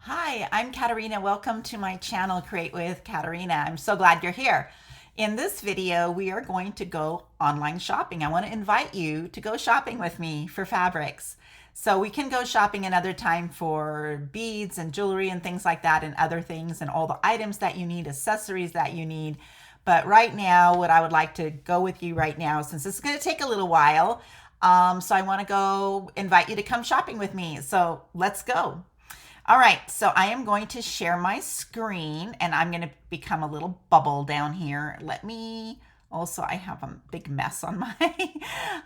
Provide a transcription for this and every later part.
Hi, I'm Katerina. Welcome to my channel, Create with Katerina. I'm so glad you're here. In this video, we are going to go online shopping. I want to invite you to go shopping with me for fabrics. So we can go shopping another time for beads and jewelry and things like that and other things and all the items that you need, accessories that you need. But right now, what I would like to go with you right now, since this is going to take a little while, so I want to go invite you to come shopping with me. So let's go. All right, so I am going to share my screen and I'm going to become a little bubble down here. I have a big mess on my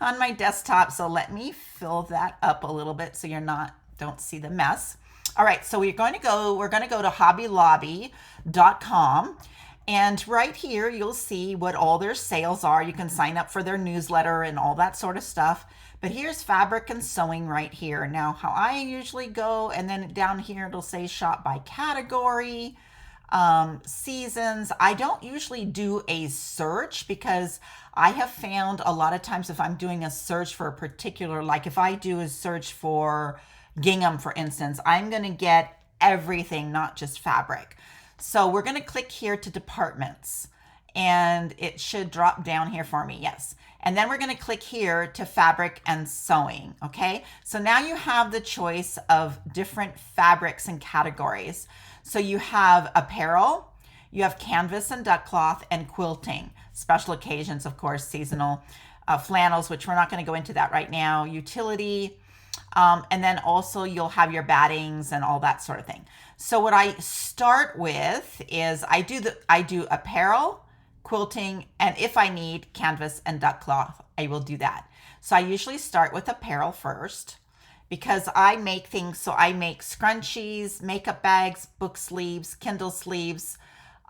on my desktop, so let me fill that up a little bit so don't see the mess. All right, so we're going to go to hobbylobby.com. And right here, you'll see what all their sales are. You can sign up for their newsletter and all that sort of stuff. But here's fabric and sewing right here. Now, how I usually go, and then down here, it'll say shop by category, seasons. I don't usually do a search because I have found a lot of times if I'm doing a search for a particular, like if I do a search for gingham, for instance, I'm going to get everything, not just fabric. So we're going to click here to departments and it should drop down here for me. Yes. And then we're going to click here to fabric and sewing. Okay. So now you have the choice of different fabrics and categories. So you have apparel, you have canvas and duck cloth and quilting, special occasions, of course, seasonal, flannels, which we're not going to go into that right now, utility, and then also you'll have your battings and all that sort of thing. So what I start with is I do apparel, quilting, and if I need canvas and duck cloth, I will do that. So I usually start with apparel first because I make things. So I make scrunchies, makeup bags, book sleeves, Kindle sleeves,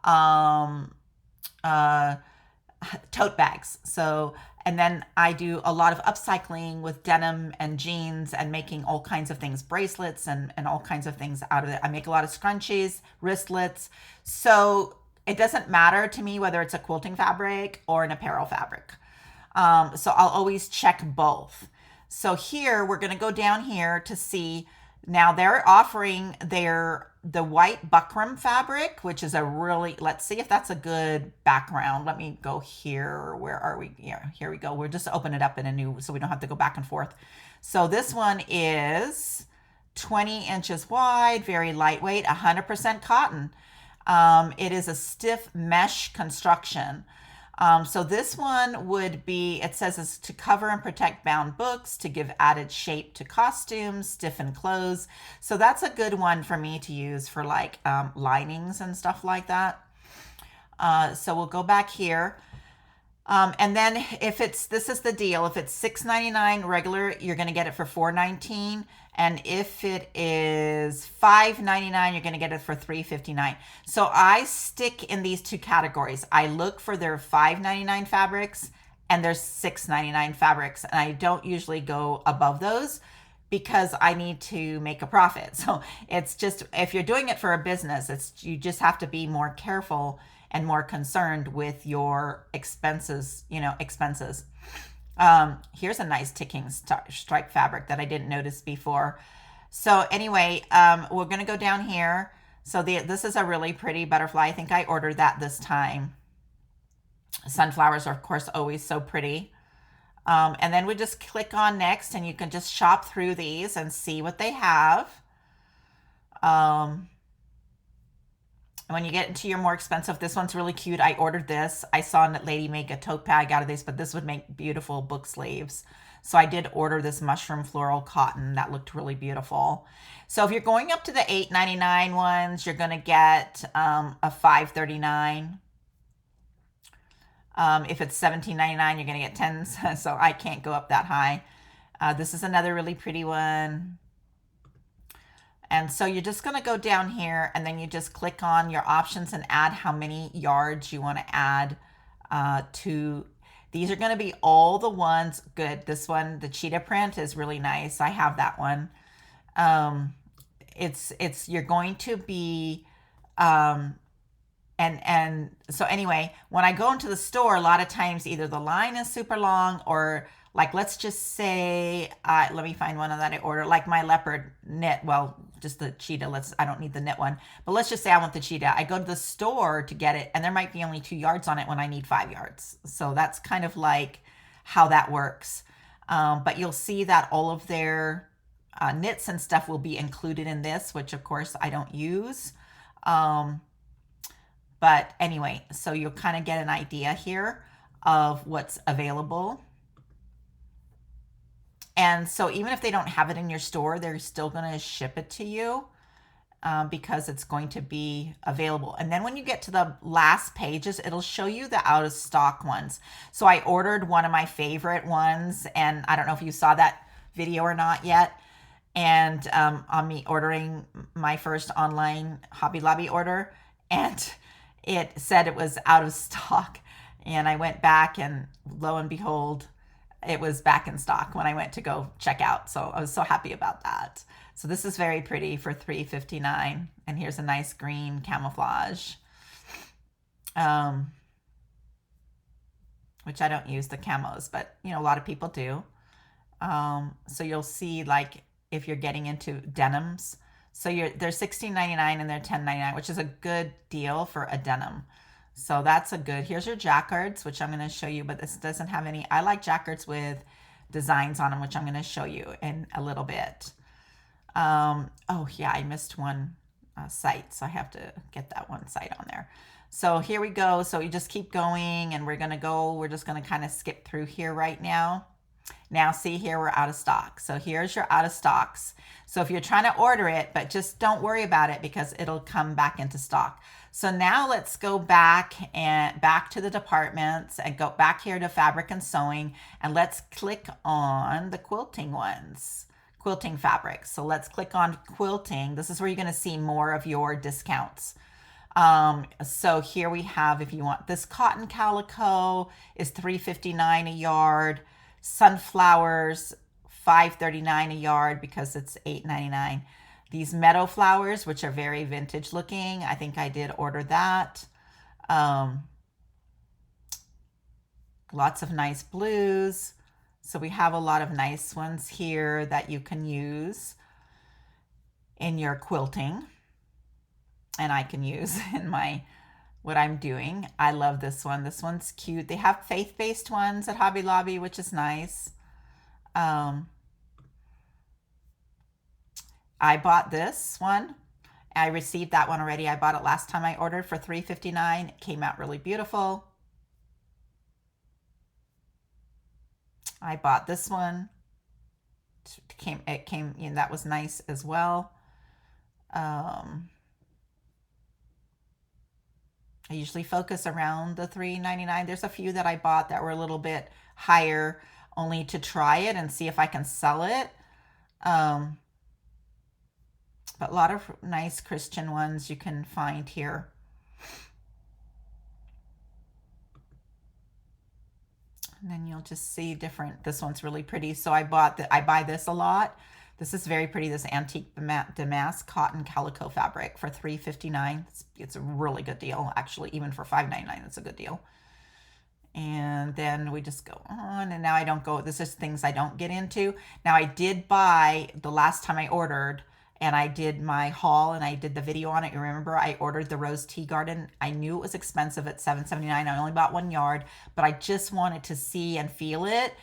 tote bags. And then I do a lot of upcycling with denim and jeans and making all kinds of things, bracelets and all kinds of things out of it. I make a lot of scrunchies, wristlets. So it doesn't matter to me whether it's a quilting fabric or an apparel fabric. So I'll always check both. So here, we're going to go down here to see, now they're offering the white buckram fabric, which is let's see if that's a good background. Let me go here. Where are we? Here we go. We'll just open it up in a new, so we don't have to go back and forth. So this one is 20 inches wide, very lightweight, 100% cotton. It is a stiff mesh construction. So this one would be, it says it's to cover and protect bound books, to give added shape to costumes, stiffen clothes. So that's a good one for me to use for like linings and stuff like that. So we'll go back here. And then this is the deal. If it's $6.99 regular, you're going to get it for $4.19. And if it is $5.99, you're going to get it for $3.59. So I stick in these two categories. I look for their $5.99 fabrics and their $6.99 fabrics. And I don't usually go above those because I need to make a profit. So it's just, if you're doing it for a business, you just have to be more careful and more concerned with your expenses, Here's a nice ticking stripe fabric that I didn't notice before. So anyway, we're going to go down here. So this is a really pretty butterfly. I think I ordered that this time. Sunflowers are, of course, always so pretty. And then we just click on next, and you can just shop through these and see what they have. When you get into your more expensive, this one's really cute. I ordered this. I saw a lady make a tote bag out of this, but this would make beautiful book sleeves. So I did order this mushroom floral cotton. That looked really beautiful. So if you're going up to the $8.99 ones, you're going to get a $5.39. If it's $17.99, you're going to get 10. So I can't go up that high. This is another really pretty one. And so you're just going to go down here and then you just click on your options and add how many yards you want to add to. These are going to be all the ones. Good. This one, the cheetah print, is really nice. I have that one. You're going to be, and so anyway, when I go into the store, a lot of times either the line is super long or Like, let's just say, let me find one that I ordered, like my leopard knit. Well, just the cheetah. I don't need the knit one, but let's just say I want the cheetah. I go to the store to get it, and there might be only 2 yards on it when I need 5 yards. So that's kind of like how that works. But you'll see that all of their knits and stuff will be included in this, which of course I don't use. But anyway, so you'll kind of get an idea here of what's available. And so even if they don't have it in your store, they're still going to ship it to you because it's going to be available. And then when you get to the last pages, it'll show you the out of stock ones. So I ordered one of my favorite ones, and I don't know if you saw that video or not yet. And on me ordering my first online Hobby Lobby order, and it said it was out of stock. And I went back, and lo and behold, it was back in stock when I went to go check out. So I was so happy about that. So this is very pretty for $3.59. And here's a nice green camouflage, which I don't use the camos, but you know, a lot of people do. So you'll see, like, if you're getting into denims, so they're $16.99 and they're $10.99, which is a good deal for a denim. So that's a good, here's your Jacquards, which I'm going to show you, but this doesn't have any. I like Jacquards with designs on them, which I'm going to show you in a little bit. Oh yeah, I missed one site, so I have to get that one site on there. So here we go. So you just keep going, and we're just going to kind of skip through here right now. Now see here, we're out of stock. So here's your out of stocks. So if you're trying to order it, but just don't worry about it because it'll come back into stock. So now let's go back to the departments and go back here to fabric and sewing, and let's click on the quilting ones, quilting fabrics. So let's click on quilting. This is where you're going to see more of your discounts. So here we have, if you want this cotton calico is $3.59 a yard. Sunflowers, $5.39 a yard because it's $8.99. These meadow flowers, which are very vintage looking, I think I did order that. Lots of nice blues. So we have a lot of nice ones here that you can use in your quilting, and I can use in what I'm doing. I love this one. This one's cute. They have faith-based ones at Hobby Lobby, which is nice. I bought this one. I received that one already. I bought it last time I ordered for $3.59. It came out really beautiful. I bought this one. It came in, that was nice as well. I usually focus around the $3.99. There's a few that I bought that were a little bit higher, only to try it and see if I can sell it. But a lot of nice Christian ones you can find here. And then you'll just see different, this one's really pretty. So I buy this a lot. This is very pretty, this antique damask cotton calico fabric for $3.59. It's a really good deal, actually. Even for $5.99, it's a good deal. And then we just go on, and now I don't go, this is things I don't get into. Now I did buy, the last time I ordered, and I did my haul, and I did the video on it. You remember I ordered the Rose Tea Garden. I knew it was expensive at $7.79. I only bought 1 yard, but I just wanted to see and feel it,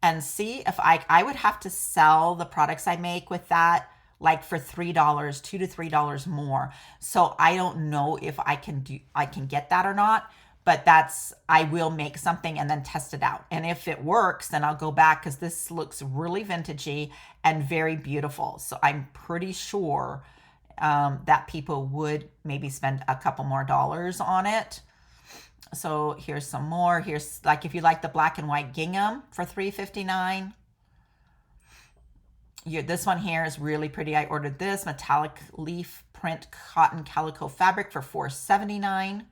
and see if I would have to sell the products I make with that, like for $3, $2 to $3 more. So I don't know if I can get that or not, but I will make something and then test it out. And if it works, then I'll go back, because this looks really vintagey and very beautiful. So I'm pretty sure that people would maybe spend a couple more dollars on it. So here's some more. Here's, like, if you like the black and white gingham for $3.59. This one here is really pretty. I ordered this metallic leaf print cotton calico fabric for $4.79,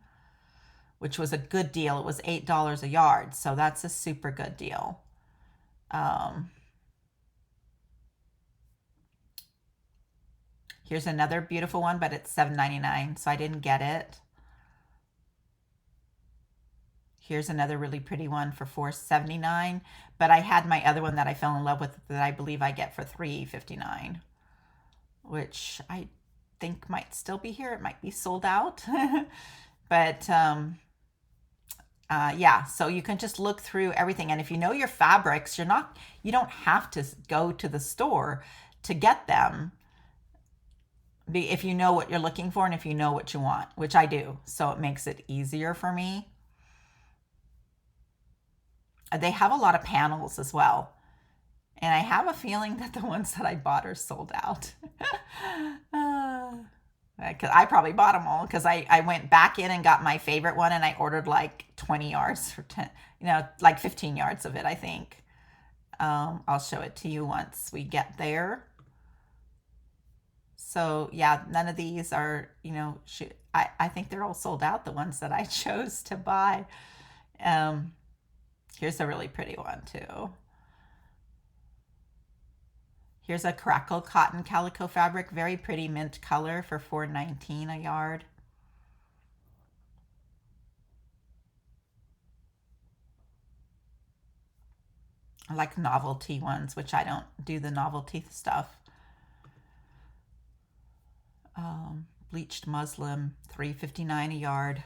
which was a good deal. It was $8 a yard. So that's a super good deal. Here's another beautiful one, but it's $7.99, so I didn't get it. Here's another really pretty one for $4.79, but I had my other one that I fell in love with that I believe I get for $3.59. which I think might still be here. It might be sold out. But yeah, so you can just look through everything. And if you know your fabrics, you don't have to go to the store to get them. If you know what you're looking for and if you know what you want, which I do. So it makes it easier for me. They have a lot of panels as well. And I have a feeling that the ones that I bought are sold out. Because I probably bought them all because I went back in and got my favorite one and I ordered like 20 yards for 10, like 15 yards of it, I think. I'll show it to you once we get there. So yeah, none of these are, I think they're all sold out, the ones that I chose to buy. Here's a really pretty one too. Here's a crackle cotton calico fabric, very pretty mint color for $4.19 a yard. I like novelty ones, which I don't do the novelty stuff. Bleached muslin, $3.59 a yard.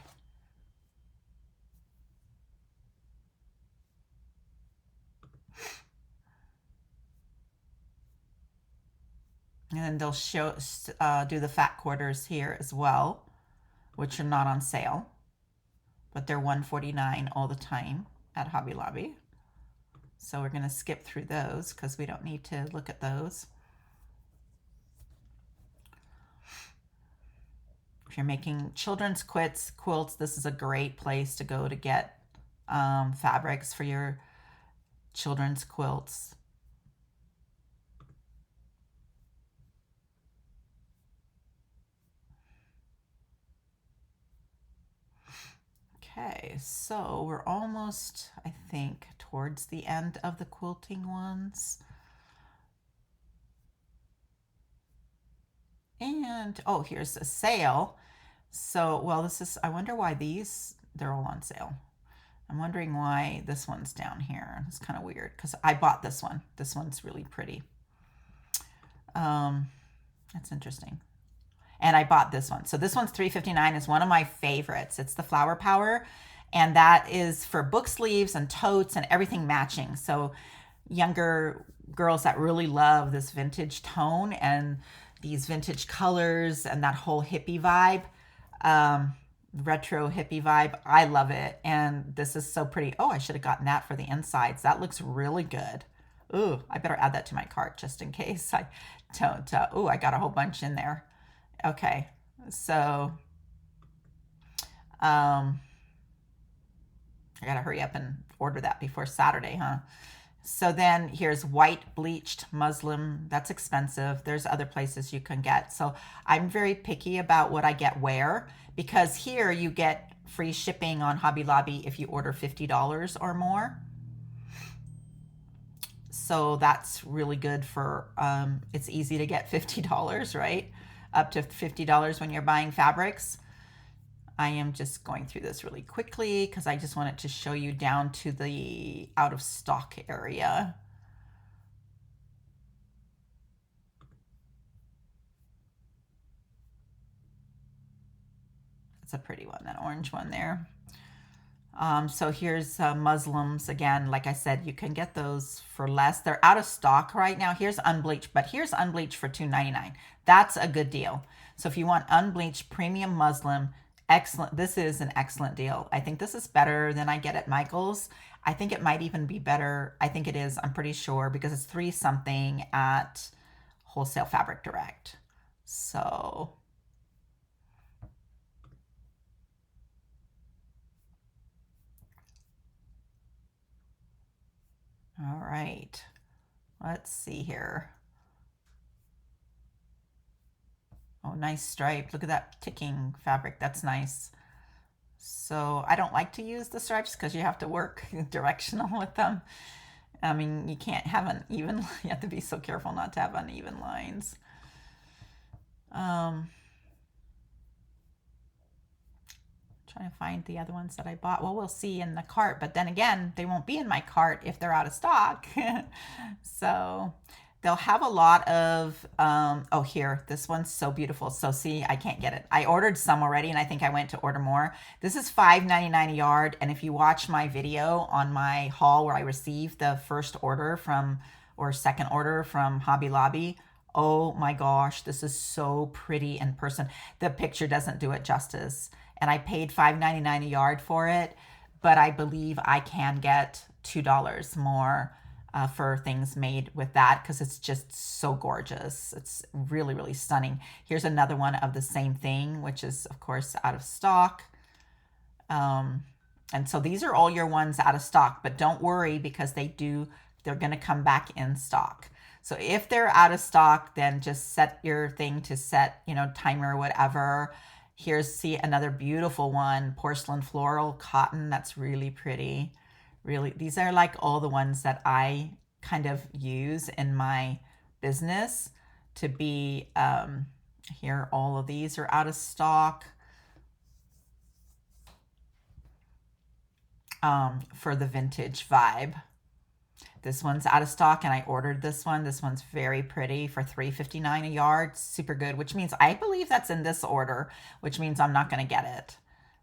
And then they'll do the fat quarters here as well, which are not on sale, but they're $149 all the time at Hobby Lobby. So we're going to skip through those because we don't need to look at those. If you're making children's quilts, this is a great place to go to get fabrics for your children's quilts. Okay, so we're almost, I think, towards the end of the quilting ones. And, oh, here's a sale. So, well, I wonder why they're all on sale. I'm wondering why this one's down here. It's kind of weird because I bought this one. This one's really pretty. That's interesting. And I bought this one. So this one's $3.59. Is one of my favorites. It's the Flower Power. And that is for book sleeves and totes and everything matching. So younger girls that really love this vintage tone and these vintage colors and that whole hippie vibe, retro hippie vibe, I love it. And this is so pretty. Oh, I should have gotten that for the insides. That looks really good. Ooh, I better add that to my cart just in case I don't. Ooh, I got a whole bunch in there. Okay, so I gotta hurry up and order that before Saturday, huh? So then here's white bleached muslin. That's expensive. There's other places you can get. So I'm very picky about what I get where, because here you get free shipping on Hobby Lobby if you order $50 or more. So that's really good for, it's easy to get $50, right? Up to $50 when you're buying fabrics. I am just going through this really quickly because I just wanted to show you down to the out of stock area. It's a pretty one, that orange one there. So here's muslins. Again, like I said, you can get those for less. They're out of stock right now. Here's unbleached, but here's unbleached for $2.99. That's a good deal. So if you want unbleached premium muslin, excellent. This is an excellent deal. I think this is better than I get at Michael's. I think it might even be better. I think it is. I'm pretty sure because it's $3 something at Wholesale Fabric Direct. So all right, let's see here. Oh, nice stripe. Look at that ticking fabric. That's nice. So I don't like to use the stripes because you have to work directional with them. I mean, you can't have an even, you have to be so careful not to have uneven lines. Trying to find the other ones that I bought. Well, we'll see in the cart, but then again, they won't be in my cart if they're out of stock. So They'll have a lot of, oh, here, this one's so beautiful. So see, I can't get it. I ordered some already and I think I went to order more. This is $5.99 a yard. And if you watch my video on my haul where I received the first order from, or second order from Hobby Lobby, oh my gosh, this is so pretty in person. The picture doesn't do it justice. And I paid $5.99 a yard for it, but I believe I can get $2 more for things made with that because it's just so gorgeous. It's really, really stunning. Here's another one of the same thing, which is, of course, out of stock. And so these are all your ones out of stock, but don't worry because they're going to come back in stock. So if they're out of stock, then just set your thing to set, timer or whatever. Here's, see, another beautiful one, porcelain floral cotton. That's really pretty. Really, these are like all the ones that I kind of use in my business to be, here, all of these are out of stock. For the vintage vibe. This one's out of stock and I ordered this one. This one's very pretty for $3.59 a yard. Super good, which means I believe that's in this order, which means I'm not going to get it.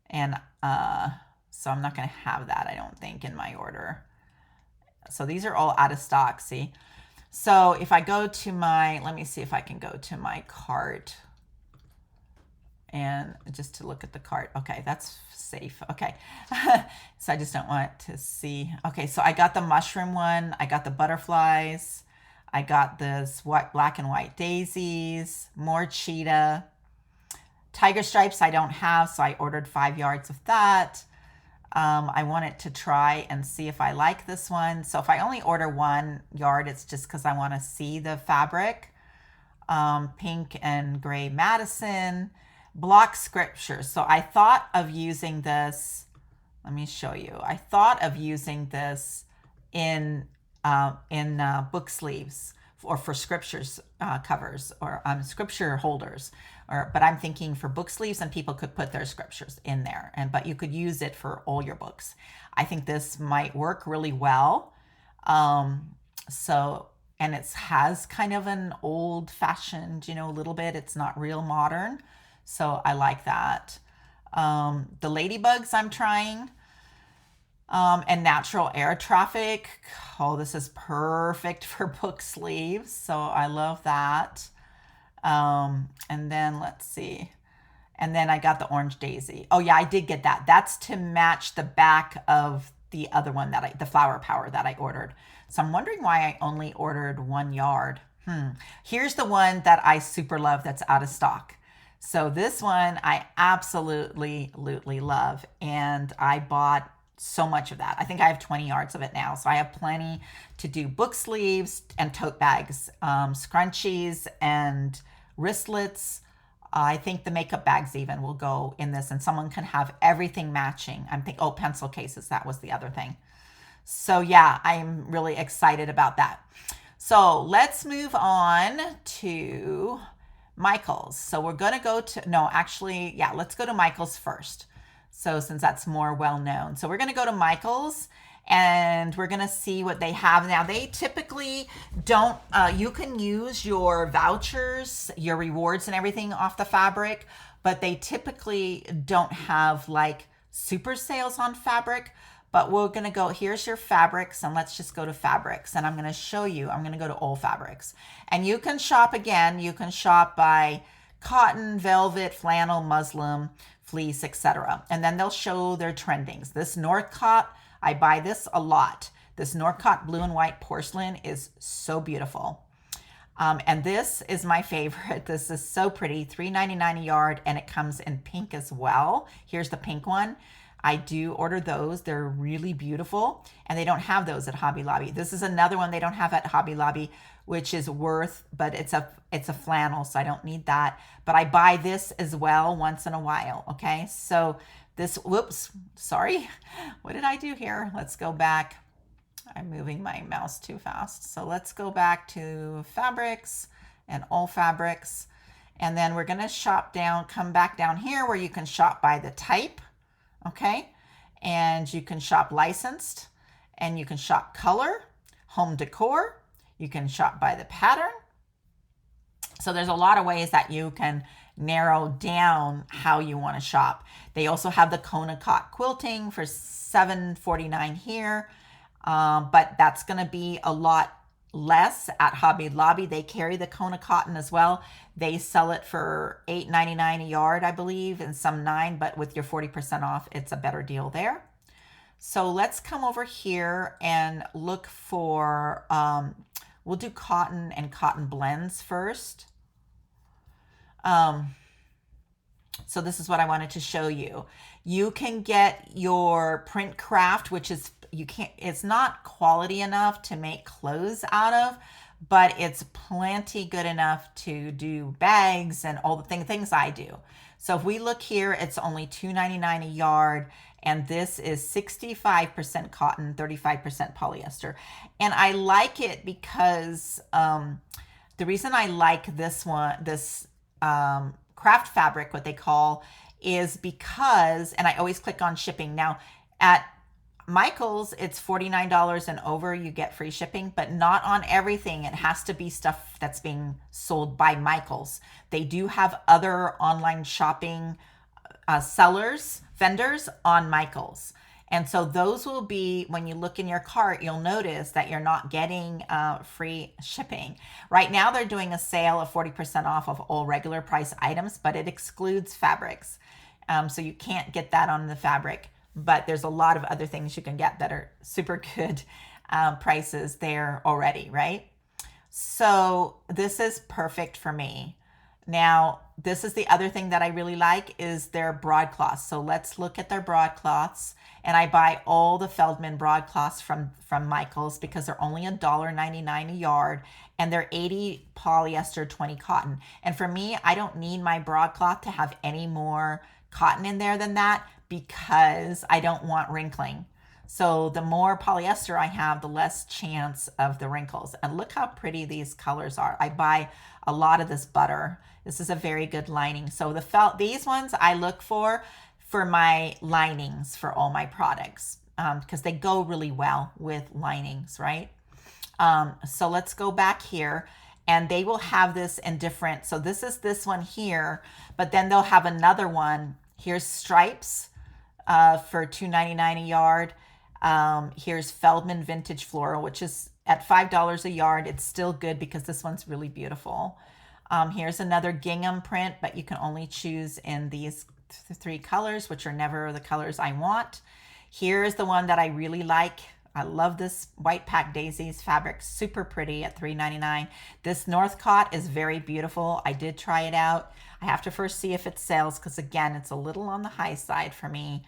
And so I'm not going to have that, I don't think, in my order. So these are all out of stock, see? So if I go to my, let me see if I can go to my cart. And just to look at the cart. Okay, that's safe. Okay. So I just don't want to see. Okay, so I got the mushroom one. I got the butterflies. I got this black and white daisies. More cheetah. Tiger stripes I don't have, so I ordered 5 yards of that. I wanted to try and see if I like this one. So if I only order 1 yard, it's just because I want to see the fabric. Pink and gray Madison. Block scriptures. So I thought of using this. Let me show you. I thought of using this in book sleeves or for scriptures covers or scripture holders. But I'm thinking for book sleeves, and people could put their scriptures in there. But you could use it for all your books. I think this might work really well. So, and it has kind of an old-fashioned, a little bit. It's not real modern. So I like that. The ladybugs I'm trying. And natural air traffic. Oh, this is perfect for book sleeves. So I love that. And then let's see. And then I got the orange daisy. Oh yeah, I did get that. That's to match the back of the other one the flower power that I ordered. So I'm wondering why I only ordered 1 yard. Here's the one that I super love that's out of stock. So this one I absolutely love, and I bought so much of that. I think I have 20 yards of it now, so I have plenty to do book sleeves and tote bags, scrunchies and wristlets. I think the makeup bags even will go in this, and someone can have everything matching. I'm thinking, oh, pencil cases, that was the other thing. So yeah, I'm really excited about that. So let's move on to Michael's. So we're going to go to, no, actually, yeah, let's go to Michael's first. So since that's more well known. So we're going to go to Michael's and we're going to see what they have. Now they typically don't, you can use your vouchers, your rewards and everything off the fabric, but they typically don't have like super sales on fabric. But we're going to go, here's your fabrics, and let's just go to fabrics. And I'm going to show you, I'm going to go to all fabrics. And you can shop again, you can shop by cotton, velvet, flannel, muslin, fleece, etc. And then they'll show their trendings. This Northcott, I buy this a lot. This Northcott blue and white porcelain is so beautiful. And this is my favorite. This is so pretty, $3.99 a yard, and it comes in pink as well. Here's the pink one. I do order those. They're really beautiful, and they don't have those at Hobby Lobby. This is another one they don't have at Hobby Lobby, which is worth, but it's a flannel, so I don't need that. But I buy this as well once in a while, okay? So this, whoops, sorry. What did I do here? Let's go back. I'm moving my mouse too fast. So let's go back to fabrics and all fabrics. And then we're gonna shop down, come back down here where you can shop by the type. Okay, and you can shop licensed, and you can shop color, home decor, You can shop by the pattern. So there's a lot of ways that you can narrow down how you want to shop. They also have the Konakot quilting for $7.49 here, but that's going to be a lot less at Hobby Lobby. They carry the Kona cotton as well. They sell it for $8.99 a yard, I believe, and some $9, but with your 40% off, it's a better deal there. So let's come over here and look for, we'll do cotton and cotton blends first. So this is what I wanted to show you. You can get your print craft, which is, it's not quality enough to make clothes out of, but it's plenty good enough to do bags and all the things I do. So if we look here, it's only $2.99 a yard, and this is 65% cotton, 35% polyester. And I like it because the reason I like this one, this craft fabric, what they call, is because, and I always click on shipping. Now at Michael's, it's $49 and over, you get free shipping, but not on everything. It has to be stuff that's being sold by Michael's. They do have other online shopping vendors on Michael's. And so those will be, when you look in your cart, you'll notice that you're not getting free shipping. Right now, they're doing a sale of 40% off of all regular price items, but it excludes fabrics. So you can't get that on the fabric, but there's a lot of other things you can get that are super good prices there already, right? So this is perfect for me. Now, this is the other thing that I really like is their broadcloths. So let's look at their broadcloths. And I buy all the Feldman broadcloths from Michael's because they're only $1.99 a yard, and they're 80 polyester, 20 cotton. And for me, I don't need my broadcloth to have any more cotton in there than that because I don't want wrinkling. So the more polyester I have, the less chance of the wrinkles. And look how pretty these colors are. I buy a lot of this butter. This is a very good lining. So these ones I look for my linings for all my products because they go really well with linings, right? So let's go back here, and they will have this in different, so this is this one here, but then they'll have another one. Here's stripes for $2.99 a yard. Here's Feldman Vintage Floral, which is at $5 a yard. It's still good because this one's really beautiful. Here's another gingham print, but you can only choose in these three colors, which are never the colors I want. Here's the one that I really like. I love this White Pack Daisies fabric, super pretty at $3.99. This Northcott is very beautiful. I did try it out. I have to first see if it sells because again, it's a little on the high side for me.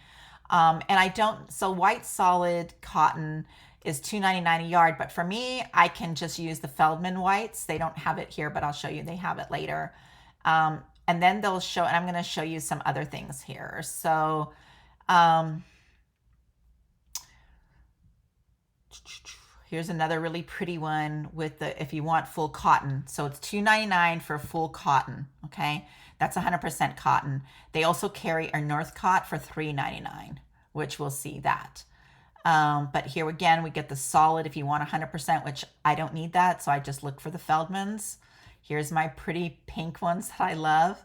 So white solid cotton is $2.99 a yard, but for me, I can just use the Feldman whites. They don't have it here, but I'll show you, they have it later. And then they'll show, and I'm going to show you some other things here. So, here's another really pretty one with the, if you want full cotton. So it's $2.99 for full cotton. Okay. That's 100% cotton. They also carry a Northcott for $3.99, which we'll see that. But here again, we get the solid if you want 100%, which I don't need that. So I just look for the Feldmans. Here's my pretty pink ones that I love.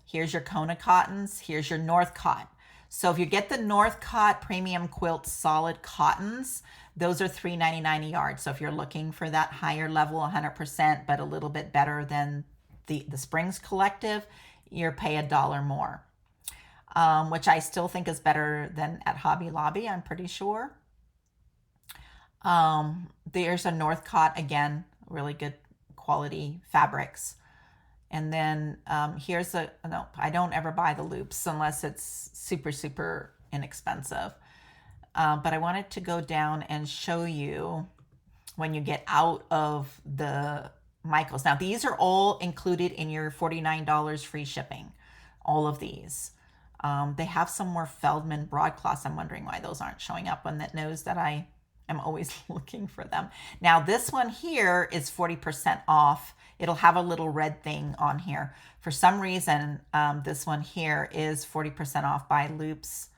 Here's your Kona cottons. Here's your Northcott. So if you get the Northcott Premium Quilt Solid Cottons, those are $3.99 a yard. So if you're looking for that higher level, 100%, but a little bit better than the Springs Collective, you're pay $1 more, which I still think is better than at Hobby Lobby, I'm pretty sure. There's a Northcott, again, really good quality fabrics. And then here's no, I don't ever buy the loops unless it's super, super inexpensive. But I wanted to go down and show you when you get out of the Michael's. Now, these are all included in your $49 free shipping, all of these. They have some more Feldman broadcloths. I'm wondering why those aren't showing up on that knows that I am always looking for them. Now, this one here is 40% off. It'll have a little red thing on here. For some reason, this one here is 40% off by Loops,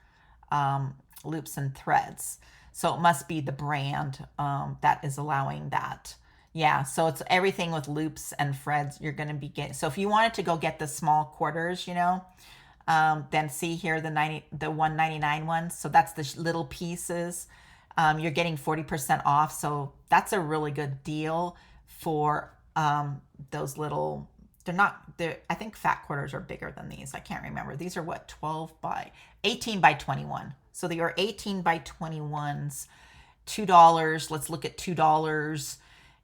Loops and Threads. So it must be the brand that is allowing that Yeah, so it's everything with loops and threads you're going to be getting. So if you wanted to go get the small quarters, you know, then see here the 199 ones. So that's the little pieces. You're getting 40% off. So that's a really good deal for those little. They're not. They're. I think fat quarters are bigger than these. I can't remember. These are what, 12 by 18 by 21. So they are 18 by 21s. $2. Let's look at $2,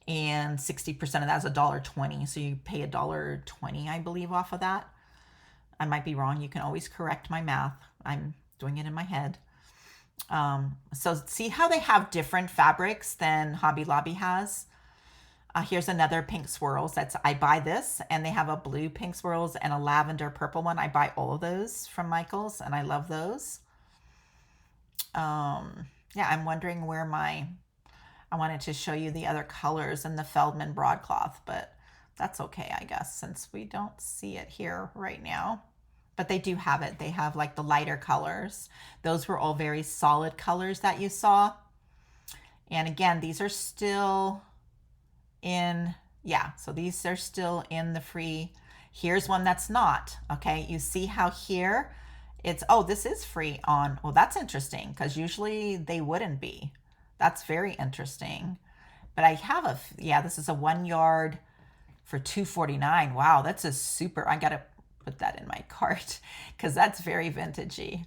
and 60% of that is $1.20. So you pay $1.20, I believe, off of that. I might be wrong. You can always correct my math. I'm doing it in my head. So see how they have different fabrics than Hobby Lobby has? Here's another pink swirls. I buy this, and they have a blue pink swirls and a lavender purple one. I buy all of those from Michaels, and I love those. Yeah, I'm wondering where I wanted to show you the other colors in the Feldman broadcloth, but that's okay, I guess, since we don't see it here right now. But they do have it. They have like the lighter colors. Those were all very solid colors that you saw. And again, these are still in, yeah, so these are still in the free. Here's one that's not, okay? You see how here it's, oh, this is free on, well, that's interesting because usually they wouldn't be. That's very interesting. But I have yeah, this is a 1 yard for $2.49. Wow, that's a super, I gotta put that in my cart because that's very vintagey.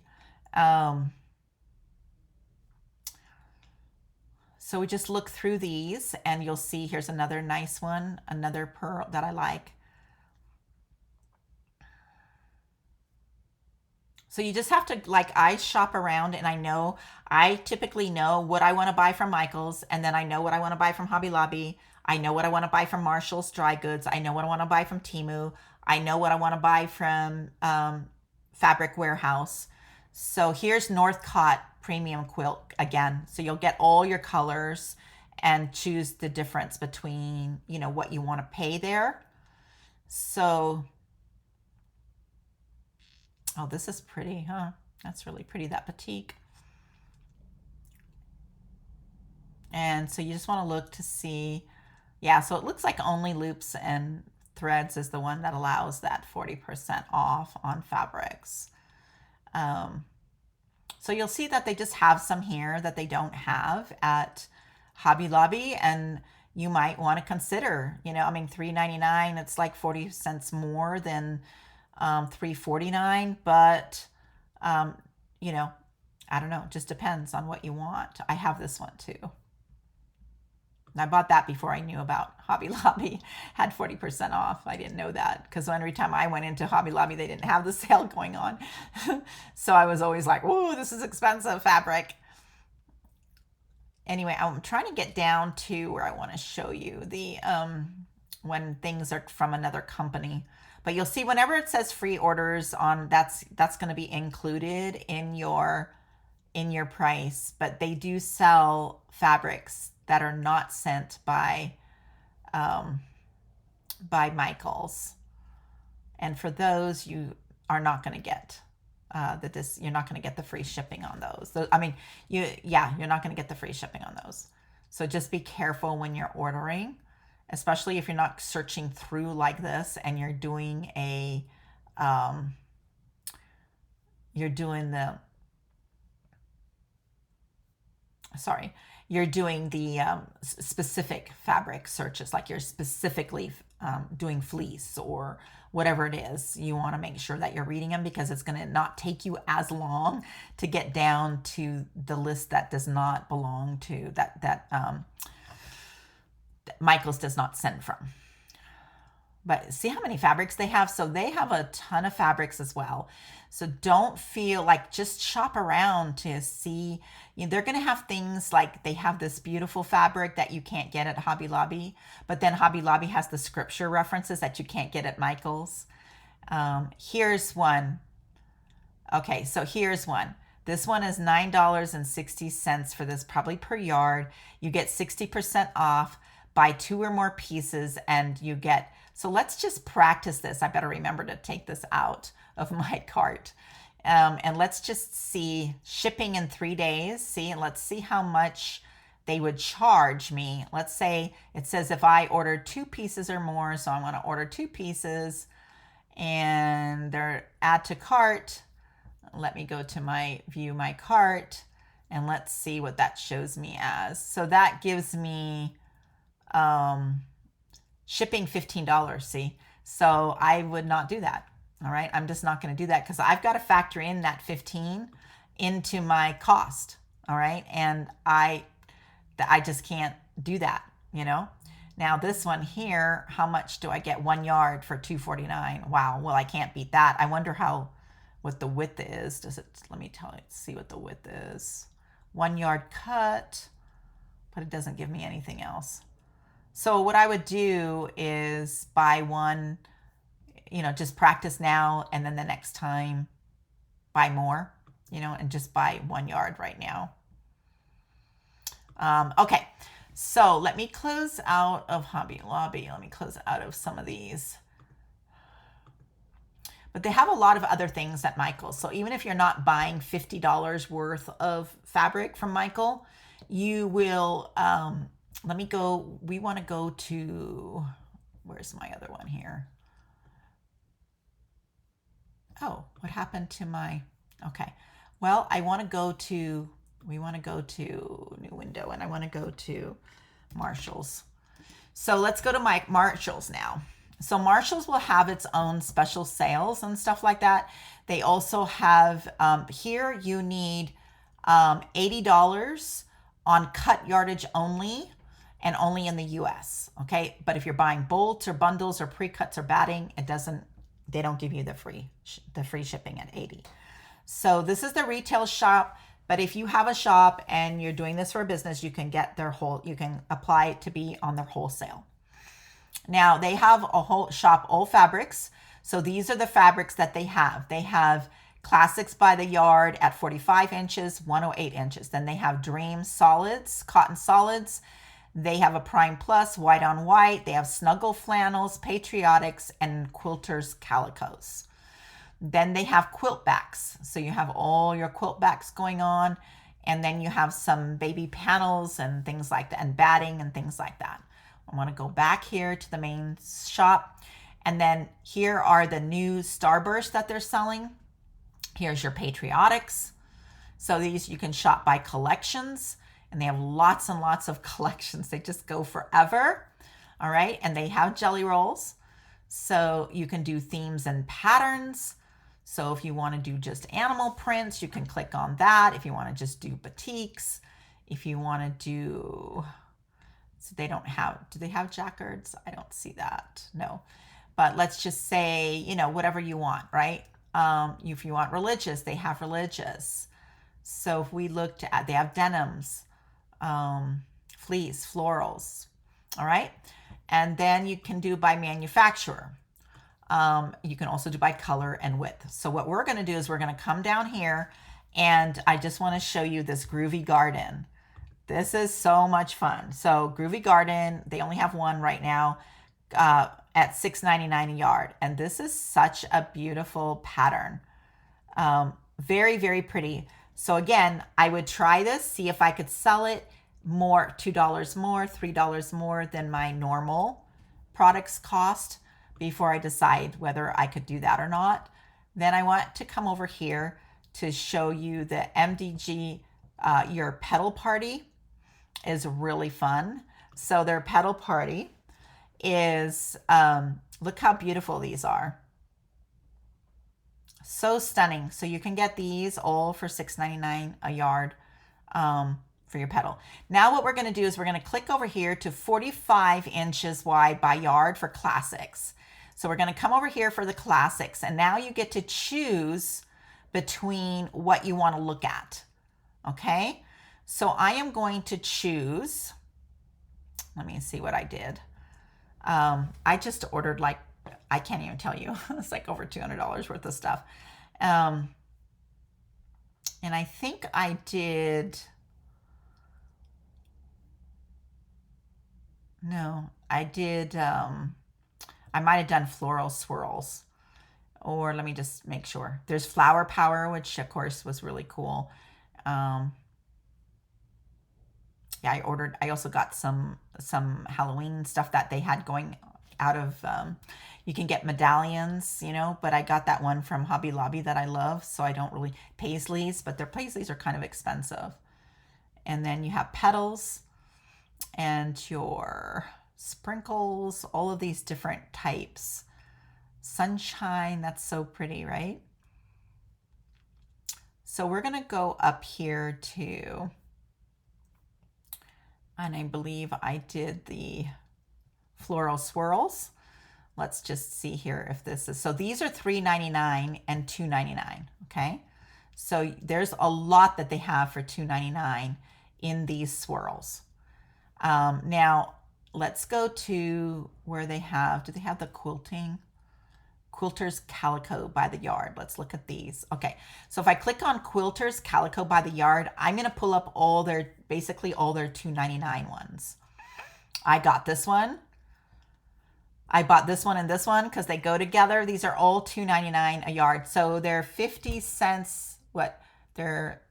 So we just look through these and you'll see here's another nice one, another pearl that I like. So you just have to, like, I shop around and I typically know what I want to buy from Michaels, and then I know what I want to buy from Hobby Lobby. I know what I want to buy from Marshall's Dry Goods. I know what I want to buy from Temu. I know what I want to buy from Fabric Warehouse. So here's Northcott Premium Quilt again. So you'll get all your colors and choose the difference between, you know, what you want to pay there. So, oh, this is pretty, huh? That's really pretty, that Applique. And so you just want to look to see, yeah, so it looks like only loops and threads is the one that allows that 40% off on fabrics. So you'll see that they just have some here that they don't have at Hobby Lobby, and you might want to consider, you know, I mean, $3.99, it's like 40 cents more than $3.49, but you know, I don't know, it just depends on what you want. I have this one too. I bought that before I knew about Hobby Lobby had 40% off. I didn't know that because every time I went into Hobby Lobby, they didn't have the sale going on. So I was always like, "Ooh, this is expensive fabric." Anyway, I'm trying to get down to where I want to show you the when things are from another company. But you'll see whenever it says free orders on, that's going to be included in your price. But they do sell fabrics that are not sent by Michaels, and for those you are not going to get you're not going to get the free shipping on those. I mean, you're not going to get the free shipping on those. So just be careful when you're ordering, especially if you're not searching through like this and you're doing you're doing the specific fabric searches, like you're specifically doing fleece or whatever it is. You want to make sure that you're reading them because it's going to not take you as long to get down to the list that does not belong to that Michaels does not send from. But see how many fabrics they have? So they have a ton of fabrics as well. So don't feel like, just shop around to see. You know, they're going to have things like they have this beautiful fabric that you can't get at Hobby Lobby, but then Hobby Lobby has the scripture references that you can't get at Michaels. Here's one. Okay, so here's one. This one is $9.60 for this, probably per yard. You get 60% off. Buy 2 or more pieces and you get, so let's just practice this. I better remember to take this out of my cart. And let's just see shipping in 3 days. See, and let's see how much they would charge me. Let's say it says if I ordered 2 pieces or more, so I want to order 2 pieces and they're add to cart. Let me go to my view my cart and let's see what that shows me as. So that gives me shipping $15, see? So I would not do that. All right, I'm just not going to do that because I've got to factor in that 15 into my cost. All right, and I just can't do that, you know. Now this one here, how much do I get? 1 yard for $2.49. Wow, well I can't beat that. I wonder what the width is. Does it? Let me tell you. See what the width is. 1 yard cut, but it doesn't give me anything else. So what I would do is buy one, you know, just practice now, and then the next time buy more, you know, and just buy 1 yard right now. Okay, so let me close out of Hobby Lobby. Let me close out of some of these. But they have a lot of other things at Michael's. So even if you're not buying $50 worth of fabric from Michael, you will, let me go, we want to go to, where's my other one here? Oh, what happened to my, okay. Well, I want to go to, we want to go to new window and I want to go to Marshall's. So let's go to my Marshall's now. So Marshall's will have its own special sales and stuff like that. They also have, here you need $80 on cut yardage only and only in the US, okay? But if you're buying bolts or bundles or pre-cuts or batting, it doesn't, they don't give you the free shipping at 80. So this is the retail shop, but if you have a shop and you're doing this for a business, you can get their whole, you can apply it to be on their wholesale. Now they have a whole shop, all fabrics. So these are the fabrics that they have. They have Classics by the yard at 45 inches, 108 inches. Then they have Dream solids, cotton solids. They have a Prime Plus, white on white. They have Snuggle flannels, patriotics, and quilters calicos. Then they have quilt backs. So you have all your quilt backs going on. And then you have some baby panels and things like that, and batting and things like that. I want to go back here to the main shop. And then here are the new Starburst that they're selling. Here's your patriotics. So these you can shop by collections, and they have lots and lots of collections. They just go forever. All right. And they have jelly rolls. So you can do themes and patterns. So if you want to do just animal prints, you can click on that. If you want to just do batiks, if you want to do, so they don't have, do they have Jacquards? I don't see that. No. But let's just say, you know, whatever you want, right? If you want religious, they have religious. So if we looked at, they have denims, fleece, florals, all right? And then you can do by manufacturer. You can also do by color and width. So what we're going to do is we're going to come down here, and I just want to show you this Groovy Garden. This is so much fun. So Groovy Garden, they only have one right now at $6.99 a yard. And this is such a beautiful pattern. Very, very pretty. So again, I would try this, see if I could sell it more, $2 more, $3 more than my normal products cost before I decide whether I could do that or not. Then I want to come over here to show you the MDG, your Petal Party is really fun. So their Petal Party is, look how beautiful these are. So stunning. So you can get these all for $6.99 a yard for your petal. Now what we're going to do is we're going to click over here to 45 inches wide by yard for classics. So we're going to come over here for the classics, and now you get to choose between what you want to look at. Okay, so I am going to choose, let me see what I did. I just ordered, like, I can't even tell you, it's like over $200 worth of stuff. And I think I did, no, I did, I might have done floral swirls, or let me just make sure. There's Flower Power, which of course was really cool. yeah, I also got some Halloween stuff that they had going out of, you can get medallions, you know, but I got that one from Hobby Lobby that I love, so I don't really, paisleys, but their paisleys are kind of expensive. And then you have petals and your sprinkles, all of these different types. Sunshine, that's so pretty, right? So we're gonna go up here to, and I believe I did the floral swirls. Let's just see here if this is, so these are $3.99 and $2.99, okay? So there's a lot that they have for $2.99 in these swirls. Now let's go to where they have, do they have the Quilters Calico by the Yard? Let's look at these. Okay, so if I click on Quilters Calico by the Yard, I'm gonna pull up all their, basically all their $2.99 ones. I got this one. I bought this one and this one because they go together. These are all $2.99 a yard. So they're 50 cents, what? They're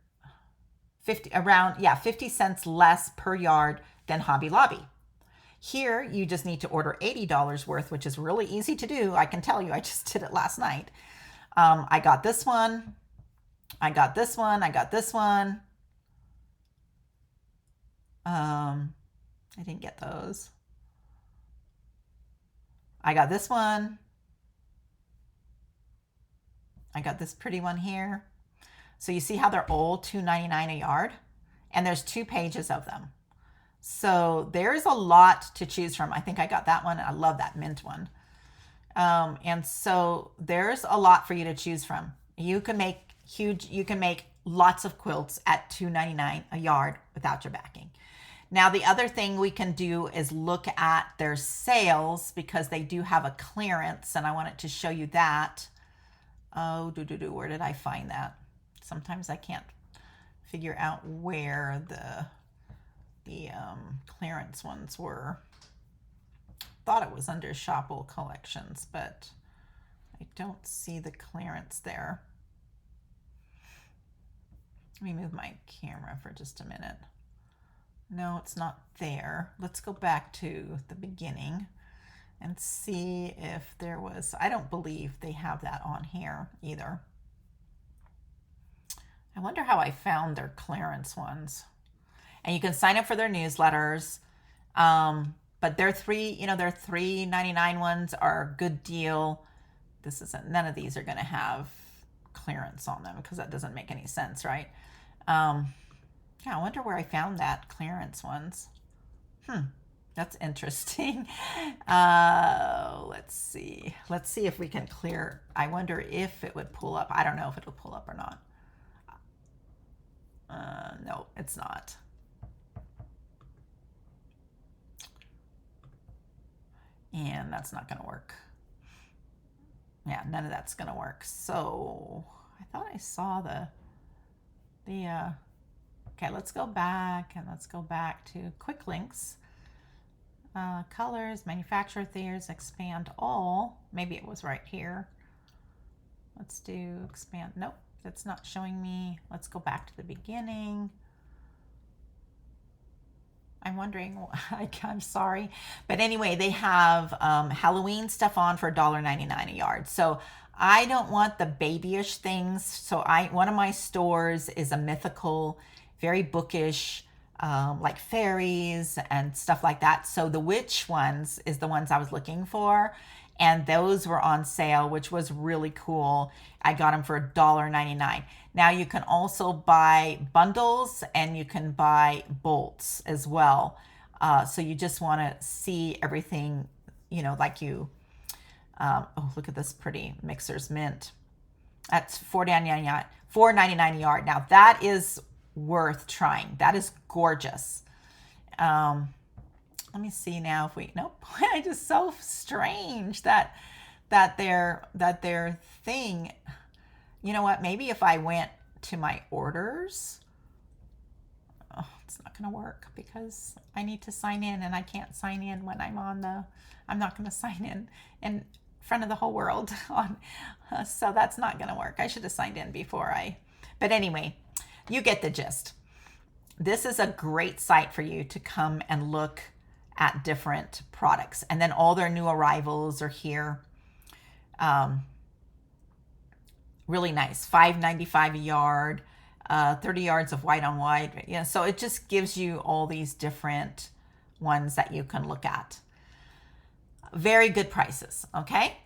50, around, yeah, 50 cents less per yard than Hobby Lobby. Here, you just need to order $80 worth, which is really easy to do. I can tell you, I just did it last night. I got this one. I got this one. I got this one. I didn't get those. I got this one. I got this pretty one here. So you see how they're all $2.99 a yard? And there's 2 pages of them. So there's a lot to choose from. I think I got that one. I love that mint one. And so there's a lot for you to choose from. You can make lots of quilts at $2.99 a yard without your backing. Now, the other thing we can do is look at their sales because they do have a clearance, and I wanted to show you that. Oh, where did I find that? Sometimes I can't figure out where the clearance ones were. Thought it was under Shopple Collections, but I don't see the clearance there. Let me move my camera for just a minute. No, it's not there. Let's go back to the beginning and see if there was, I don't believe they have that on here either. I wonder how I found their clearance ones. And you can sign up for their newsletters. But their $3.99 ones are a good deal. This isn't, none of these are gonna have clearance on them because that doesn't make any sense, right? Yeah, I wonder where I found that clearance ones. That's interesting. Let's see. Let's see if we can clear. I wonder if it would pull up. I don't know if it'll pull up or not. No, it's not. And that's not gonna work. Yeah, none of that's gonna work. So I thought I saw okay, let's go back and let's go back to quick links. Colors, manufacturer theaters, expand all. Maybe it was right here. Let's do expand. Nope, that's not showing me. Let's go back to the beginning. I'm wondering, I'm sorry. But anyway, they have Halloween stuff on for $1.99 a yard. So I don't want the babyish things. So one of my stores is a mythical, very bookish, like fairies and stuff like that. So the witch ones is the ones I was looking for. And those were on sale, which was really cool. I got them for $1.99. Now you can also buy bundles and you can buy bolts as well. So you just want to see everything, you know, like you, oh, look at this pretty Mixer's Mint. That's $4.99 a yard. Now that is worth trying. That is gorgeous. Let me see now if we, nope. It's just so strange that their thing, you know what, maybe if I went to my orders, oh, it's not gonna work because I need to sign in and I can't sign in when I'm on I'm not gonna sign in front of the whole world so that's not gonna work. I should have signed in before but anyway, you get the gist. this is a great site for you to come and look at different products. And then all their new arrivals are here. Really nice. $5.95 a yard, 30 yards of white on white. Yeah, so it just gives you all these different ones that you can look at. Very good prices, okay?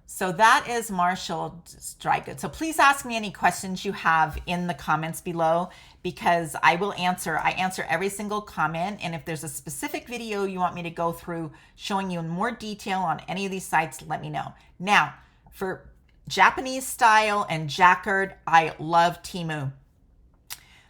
So that is Marshall's dry goods. So please ask me any questions you have in the comments below, because I will answer. I answer every single comment. And if there's a specific video you want me to go through showing you in more detail on any of these sites, let me know. Now, for Japanese style and Jacquard, I love Temu.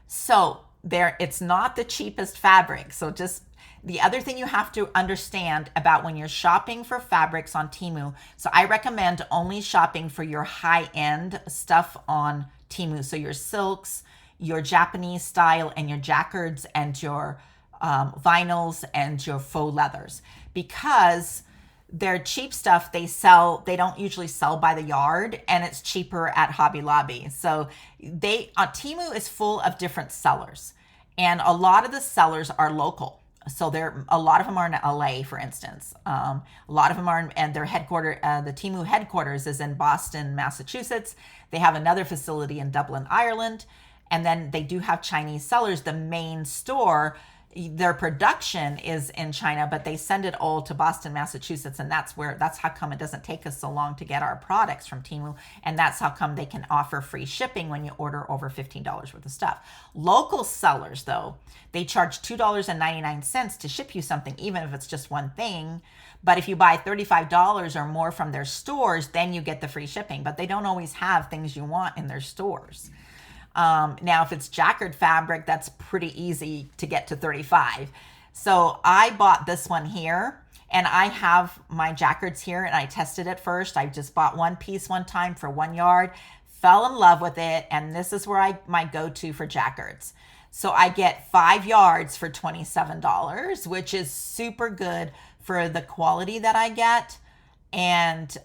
So it's not the cheapest fabric. So just the other thing you have to understand about when you're shopping for fabrics on Temu, so I recommend only shopping for your high-end stuff on Temu. So your silks, your Japanese style, and your Jacquards, and your vinyls, and your faux leathers. Because their cheap stuff, they don't usually sell by the yard, and it's cheaper at Hobby Lobby. So Temu is full of different sellers, and a lot of the sellers are local. So a lot of them are in LA, for instance. A lot of them are and their headquarters, the Temu headquarters is in Boston, Massachusetts. They have another facility in Dublin, Ireland. And then they do have Chinese sellers. The main store, their production is in China, but they send it all to Boston, Massachusetts. And that's how come it doesn't take us so long to get our products from Temu. And that's how come they can offer free shipping when you order over $15 worth of stuff. Local sellers, though, they charge $2.99 to ship you something, even if it's just one thing. But if you buy $35 or more from their stores, then you get the free shipping. But they don't always have things you want in their stores. Now, if it's Jacquard fabric, that's pretty easy to get to $35. So I bought this one here, and I have my Jacquards here, and I tested it first. I just bought one piece one time for 1 yard, fell in love with it, and this is where my go-to for Jacquards. So I get 5 yards for $27, which is super good for the quality that I get, and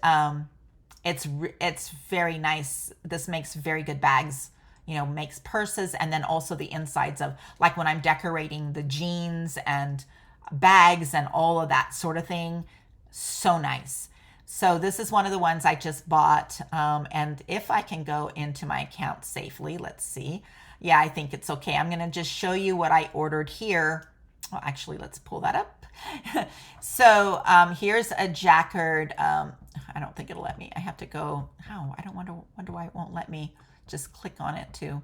it's very nice. This makes very good bags. Makes purses, and then also the insides of, like, when I'm decorating the jeans and bags and all of that sort of thing. So nice. So this is one of the ones I just bought. And if I can go into my account safely, let's see. Yeah, I think it's okay. I'm going to just show you what I ordered here. Well, actually, let's pull that up. So here's a Jacquard. I don't think it'll let me. I have to go. Oh, I don't wonder why it won't let me just click on it too.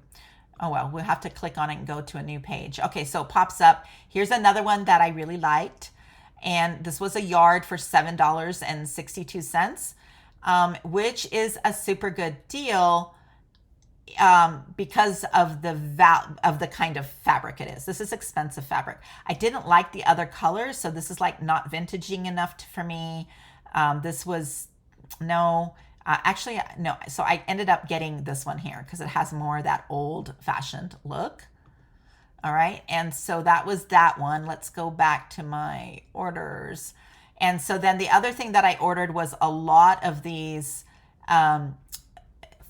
Oh, well, we'll have to click on it and go to a new page. Okay, so it pops up. Here's another one that I really liked. And this was a yard for $7.62, which is a super good deal because of the kind of fabric it is. This is expensive fabric. I didn't like the other colors, so this is like not vintaging enough for me. This was, no. Actually, no. So I ended up getting this one here because it has more of that old-fashioned look. All right. And so that was that one. Let's go back to my orders. And so then the other thing that I ordered was a lot of these faux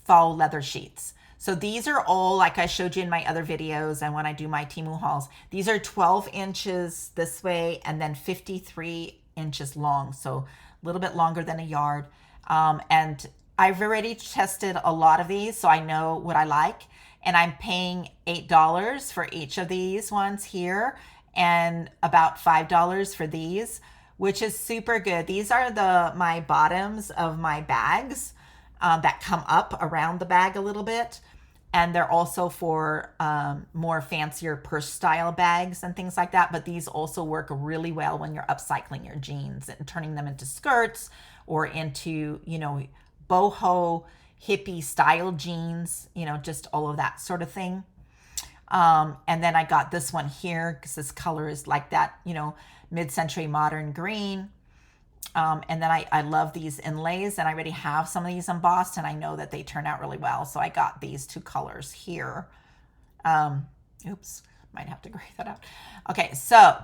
leather sheets. So these are all, like I showed you in my other videos and when I do my Temu hauls, these are 12 inches this way and then 53 inches long. So a little bit longer than a yard. And I've already tested a lot of these, so I know what I like. And I'm paying $8 for each of these ones here and about $5 for these, which is super good. These are my bottoms of my bags that come up around the bag a little bit. And they're also for more fancier purse style bags and things like that. But these also work really well when you're upcycling your jeans and turning them into skirts or into, boho hippie style jeans, just all of that sort of thing. And then I got this one here because this color is like that, mid-century modern green. And then I love these inlays, and I already have some of these embossed, and I know that they turn out really well. So I got these 2 colors here. Oops, might have to gray that out. Okay, so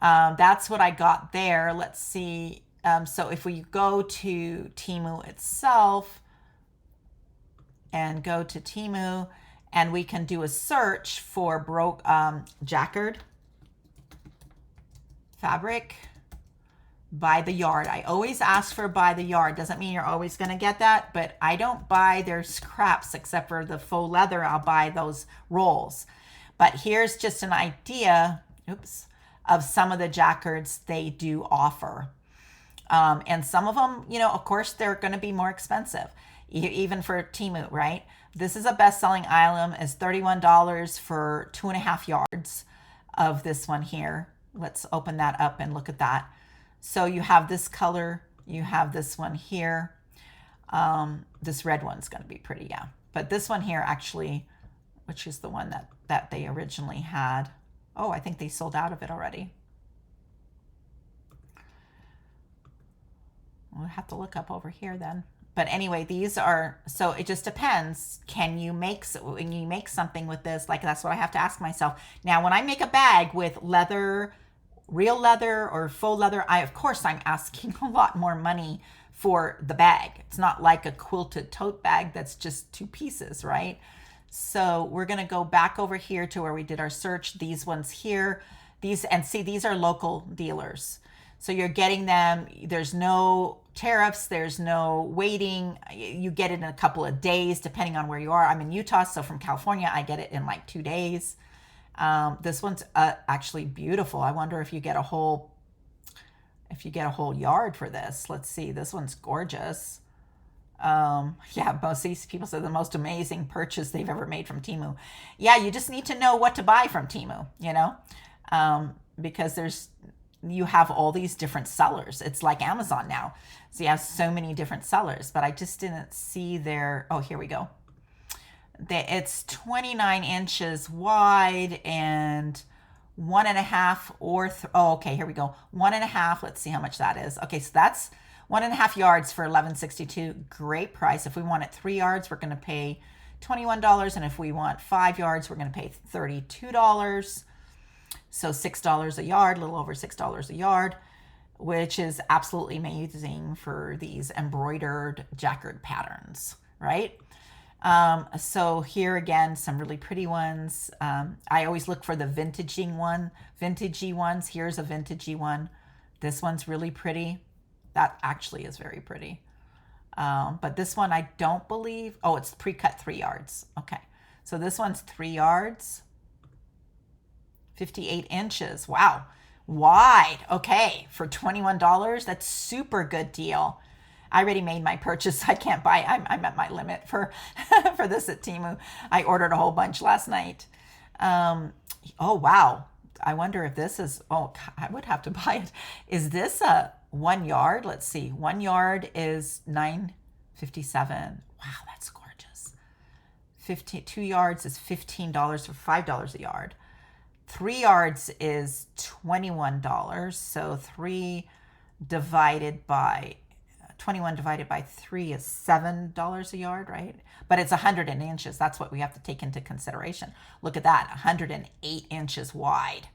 that's what I got there. Let's see. So if we go to Temu itself and go to Temu and we can do a search for Jacquard fabric by the yard. I always ask for by the yard. Doesn't mean you're always going to get that, but I don't buy their scraps except for the faux leather. I'll buy those rolls. But here's just an idea, oops, of some of the Jacquards they do offer. And some of them, you know, of course, they're going to be more expensive, even for Temu, right? This is a best-selling item. Is $31 for 2.5 yards of this one here. Let's open that up and look at that. So you have this color, you have this one here. This red one's going to be pretty, yeah. But this one here actually, which is the one that they originally had. Oh, I think they sold out of it already. We'll have to look up over here then. But anyway, these are, so it just depends. Can you make, when you make something with this, like that's what I have to ask myself. Now, when I make a bag with leather, real leather or faux leather, of course I'm asking a lot more money for the bag. It's not like a quilted tote bag that's just 2 pieces, right? So we're going to go back over here to where we did our search. These ones here, these, and see, these are local dealers. So you're getting them, there's no tariffs, there's no waiting. You get it in a couple of days, depending on where you are. I'm in Utah, so from California, I get it in like 2 days. This one's actually beautiful. I wonder if you get a whole, yard for this. Let's see, this one's gorgeous. Yeah, most of these people said the most amazing purchase they've ever made from Temu. Yeah, you just need to know what to buy from Temu, you know, because you have all these different sellers. It's like Amazon now. So you have so many different sellers, but I just didn't see their, oh, here we go. It's 29 inches wide and 1.5 or, oh, okay, here we go. 1.5, let's see how much that is. Okay, so that's 1.5 yards for $11.62. Great price. If we want it 3 yards, we're gonna pay $21. And if we want 5 yards, we're gonna pay $32. So $6 a yard, a little over $6 a yard, which is absolutely amazing for these embroidered Jacquard patterns, right? So here again, some really pretty ones. I always look for the vintagey ones. Here's a vintagey one. This one's really pretty. That actually is very pretty. But this one, I don't believe, oh, it's pre-cut 3 yards. Okay. So this one's 3 yards. 58 inches. Wow. Wide. Okay. For $21, that's super good deal. I already made my purchase. I can't buy. I'm at my limit for for this at Temu. I ordered a whole bunch last night. Oh, wow. I wonder if this is, oh, I would have to buy it. Is this a 1 yard? Let's see. 1 yard is $9.57. Wow, that's gorgeous. 2 yards is $15 for $5 a yard. 3 yards is $21. So 21 divided by 3 is $7 a yard, right? But it's 100 inches. That's what we have to take into consideration. Look at that, 108 inches wide.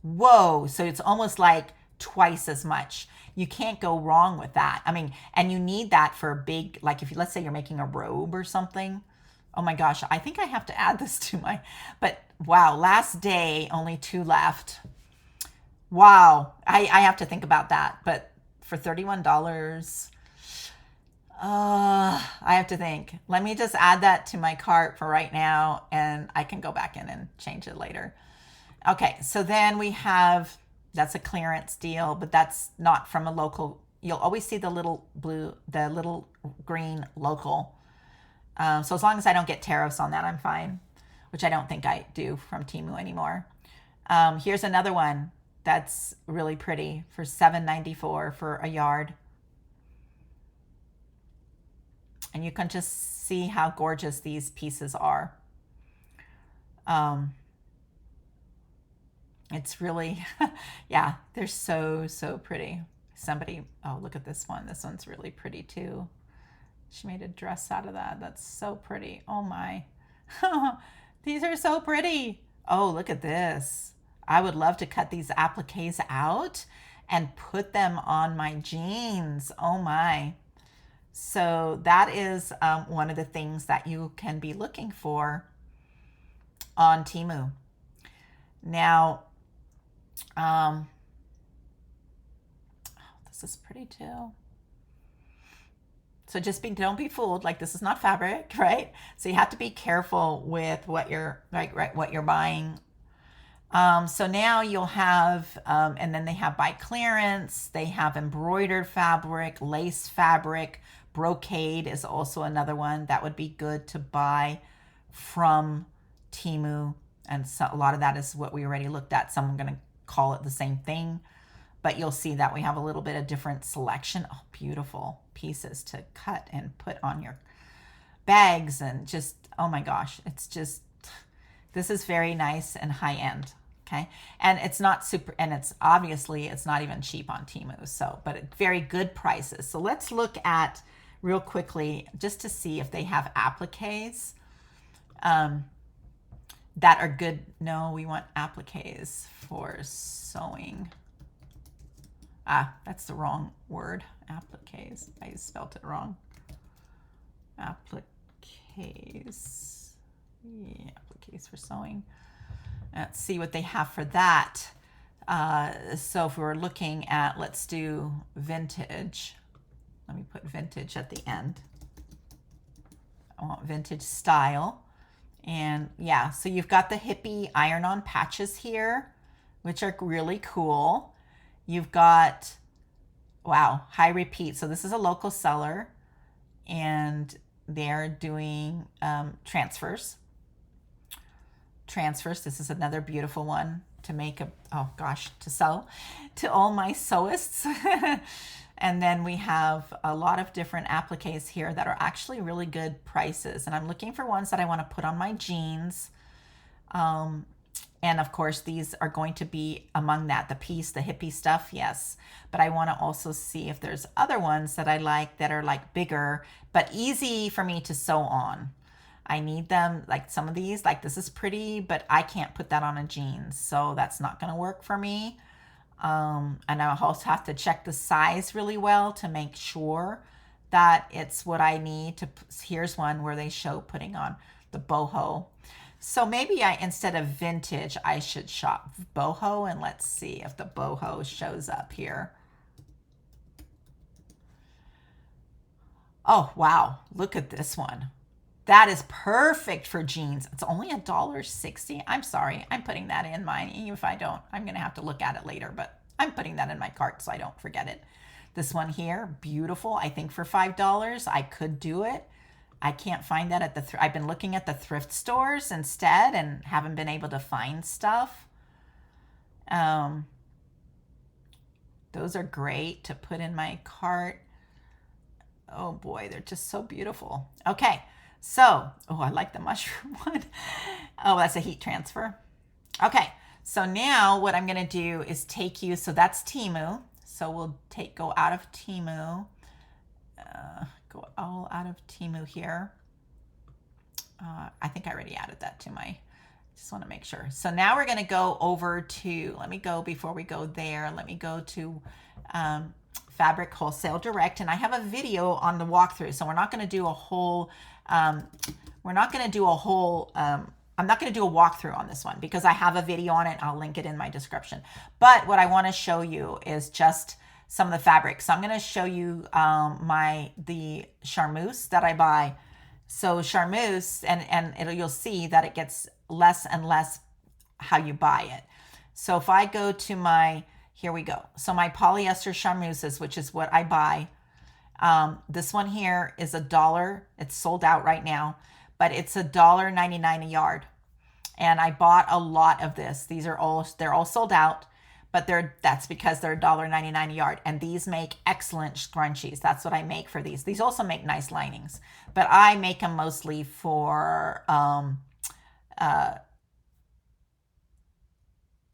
Whoa, so it's almost like twice as much. You can't go wrong with that. I mean, and you need that for a big, like if you, let's say you're making a robe or something. Oh my gosh, I think I have to add this to my, but wow, last day, only 2 left. Wow, I have to think about that. But for $31, I have to think. Let me just add that to my cart for right now, and I can go back in and change it later. Okay, so then we have, that's a clearance deal, but that's not from a local. You'll always see the little blue, the little green local. So as long as I don't get tariffs on that, I'm fine, which I don't think I do from Temu anymore. Here's another one that's really pretty for $7.94 for a yard. And you can just see how gorgeous these pieces are. It's really, yeah, they're so, so pretty. Somebody, oh, look at this one. This one's really pretty too. She made a dress out of that. That's so pretty. Oh my. These are so pretty. Oh, look at this. I would love to cut these appliques out and put them on my jeans. Oh my. So that is one of the things that you can be looking for. on Temu. Now, this is pretty too. So just don't be fooled. Like, this is not fabric, right? So you have to be careful with what you're what you're buying. So now you'll have, and then they have by clearance. They have embroidered fabric, lace fabric, brocade is also another one that would be good to buy from Temu. And so a lot of that is what we already looked at. Some I'm going to call it the same thing, but you'll see that we have a little bit of different selection. Oh, beautiful pieces to cut and put on your bags, and just, oh my gosh, it's just, this is very nice and high end. Okay. And it's not super, and it's obviously, it's not even cheap on Temu. So, but very good prices. So let's look at real quickly, just to see if they have appliques that are good. No, we want appliques for sewing. Ah, that's the wrong word. Appliques. I spelled it wrong. Appliques. Yeah, appliques for sewing. Let's see what they have for that. So if we're looking at, let's do vintage. Let me put vintage at the end. I want vintage style. And yeah, so you've got the hippie iron-on patches here, which are really cool. You've got, wow, high repeat. So this is a local seller, and they're doing transfers. This is another beautiful one to make a, oh gosh, to sew to all my sewists. And then we have a lot of different appliques here that are actually really good prices. And I'm looking for ones that I want to put on my jeans. And of course, these are going to be among that, the hippie stuff, yes. But I want to also see if there's other ones that I like that are like bigger, but easy for me to sew on. I need them, like some of these, like this is pretty, but I can't put that on a jeans. So that's not going to work for me. And I also have to check the size really well to make sure that it's what I need to. Here's one where they show putting on the boho. So maybe instead of vintage, I should shop boho, and let's see if the boho shows up here. Oh, wow. Look at this one. That is perfect for jeans. It's only $1.60. I'm sorry. I'm putting that in mine. Even if I don't, I'm going to have to look at it later, but I'm putting that in my cart so I don't forget it. This one here, beautiful. I think for $5, I could do it. I can't find that at the, I've been looking at the thrift stores instead and haven't been able to find stuff. Those are great to put in my cart. Oh boy, they're just so beautiful. Okay. So, oh, I like the mushroom one. Oh, that's a heat transfer. Okay, so now what I'm going to do is take you, so that's Temu. So we'll go out of Temu, go all out of Temu here. I think I already added that to my, just want to make sure. So now we're going to go over to, let me go, before we go there, let me go to Fabric Wholesale Direct. And I have a video on the walkthrough. So we're not going to do a whole, I'm not going to do a walkthrough on this one because I have a video on it. I'll link it in my description. But what I want to show you is just some of the fabrics. So I'm going to show you the Charmeuse that I buy. So Charmeuse, and you'll see that it gets less and less how you buy it. So if I go to my, here we go. So my polyester Charmeuses, which is what I buy. This one here is $1. It's sold out right now, but it's $1.99 a yard. And I bought a lot of this. They're all sold out, but that's because they're $1.99 a yard. And these make excellent scrunchies. That's what I make for these. These also make nice linings, but I make them mostly for,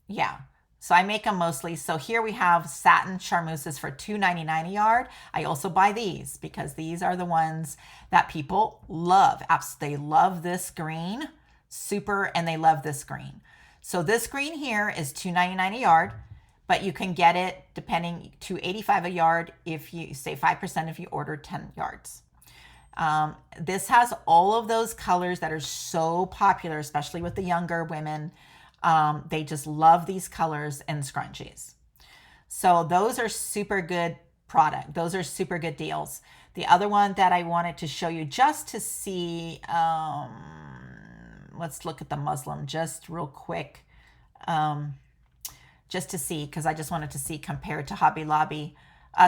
yeah. So I make them mostly. So here we have satin charmeuses for $2.99 a yard. I also buy these because these are the ones that people love. They love this green, super, and they love this green. So this green here is $2.99 a yard, but you can get it depending to $85 a yard if you say 5% if you order 10 yards. This has all of those colors that are so popular, especially with the younger women. They just love these colors and scrunchies. So those are super good product. Those are super good deals. The other one that I wanted to show you just to see, let's look at the muslin just real quick, just to see, because I just wanted to see compared to Hobby Lobby.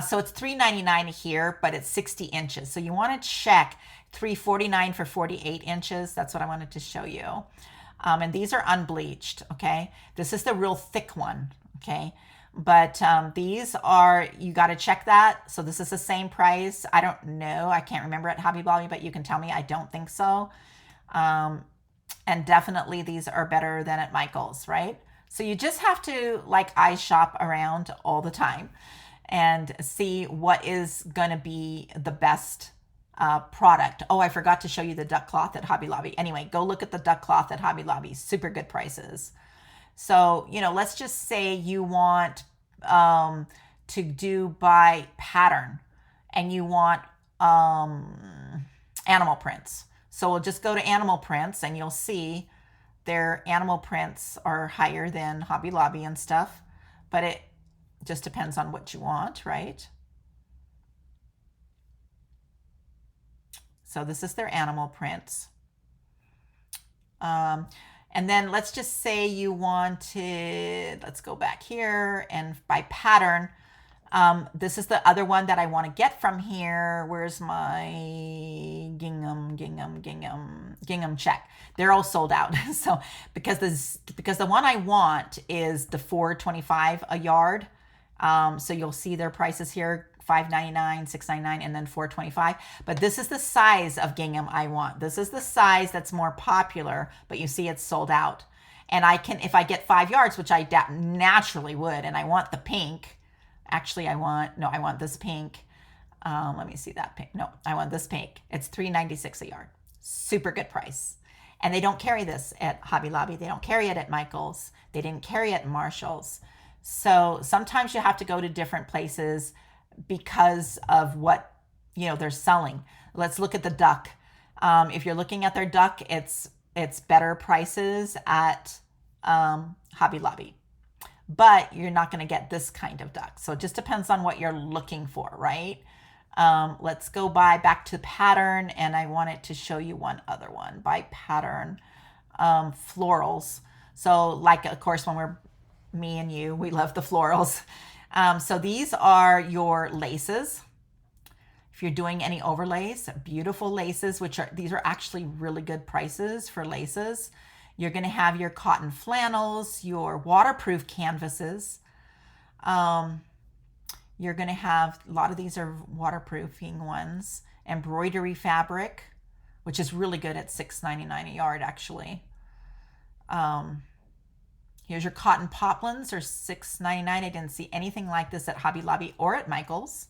So it's $3.99 here, but it's 60 inches. So you want to check $3.49 for 48 inches. That's what I wanted to show you. And these are unbleached, okay? This is the real thick one, okay? But these are, you got to check that. So this is the same price. I don't know. I can't remember at Hobby Lobby, but you can tell me. I don't think so. And definitely these are better than at Michael's, right? So you just have to like eye shop around all the time and see what is going to be the best product. Oh, I forgot to show you the duck cloth at Hobby Lobby. Anyway, go look at the duck cloth at Hobby Lobby. Super good prices. So, you know, let's just say you want to do by pattern and you want animal prints. So we'll just go to animal prints and you'll see their animal prints are higher than Hobby Lobby and stuff, but it just depends on what you want, right? So this is their animal prints. And then let's just say you wanted, let's go back here and by pattern, this is the other one that I want to get from here. Where's my Gingham check? They're all sold out. So because the one I want is the $4.25 a yard. So you'll see their prices here, $5.99, $6.99, and then $4.25. But this is the size of gingham I want. This is the size that's more popular, but you see it's sold out. And I can, if I get 5 yards, which I naturally would, and I want the pink. Actually, I want this pink. Let me see that pink. No, I want this pink. It's $3.96 a yard. Super good price. And they don't carry this at Hobby Lobby. They don't carry it at Michael's. They didn't carry it at Marshall's. So sometimes you have to go to different places because of what, you know, they're selling. Let's look at the duck. If you're looking at their duck, it's better prices at Hobby Lobby. But you're not going to get this kind of duck. So it just depends on what you're looking for, right? Let's go back to pattern, and I wanted to show you one other one by pattern, florals. So like, of course, when we're me and you, we love the florals. So these are your laces. If you're doing any overlays, beautiful laces, these are actually really good prices for laces. You're going to have your cotton flannels, your waterproof canvases. You're going to have, a lot of these are waterproofing ones. Embroidery fabric, which is really good at $6.99 a yard, actually. Here's your cotton poplins, or $6.99. I didn't see anything like this at Hobby Lobby or at Michael's.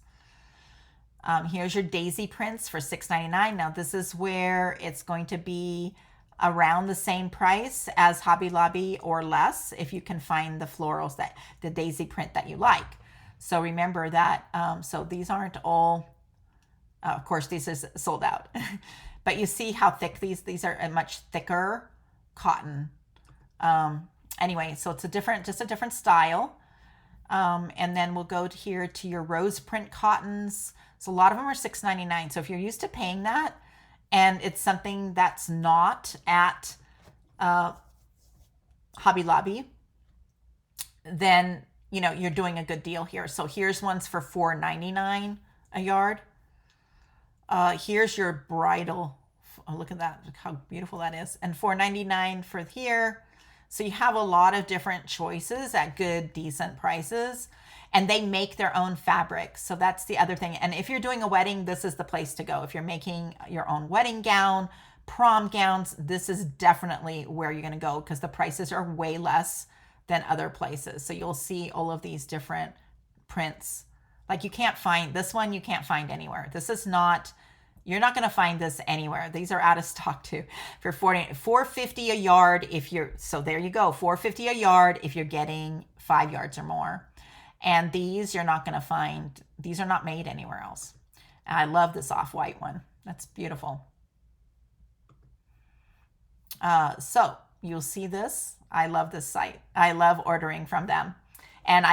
Here's your daisy prints for $6.99. Now this is where it's going to be around the same price as Hobby Lobby or less if you can find the florals, the daisy print that you like. So remember that. So these aren't all, of course, these is sold out. But you see how thick these are, a much thicker cotton. Anyway, so it's just a different style. And then we'll go here to your rose print cottons. So a lot of them are $6.99. So if you're used to paying that, and it's something that's not at Hobby Lobby, then, you know, you're doing a good deal here. So here's ones for $4.99 a yard. Here's your bridal. Oh, look at that. Look how beautiful that is. And $4.99 for here. So you have a lot of different choices at good, decent prices. And they make their own fabric. So that's the other thing. And if you're doing a wedding, this is the place to go. If you're making your own wedding gown, prom gowns, this is definitely where you're going to go, because the prices are way less than other places. So you'll see all of these different prints. Like, you can't find this one, you can't find anywhere. This is not, you're not going to find this anywhere. These are out of stock too. For $4.50 a yard if you're, so there you go, $4.50 a yard if you're getting 5 yards or more. And these you're not going to find, these are not made anywhere else. And I love this off-white one. That's beautiful. So you'll see this. I love this site. I love ordering from them. And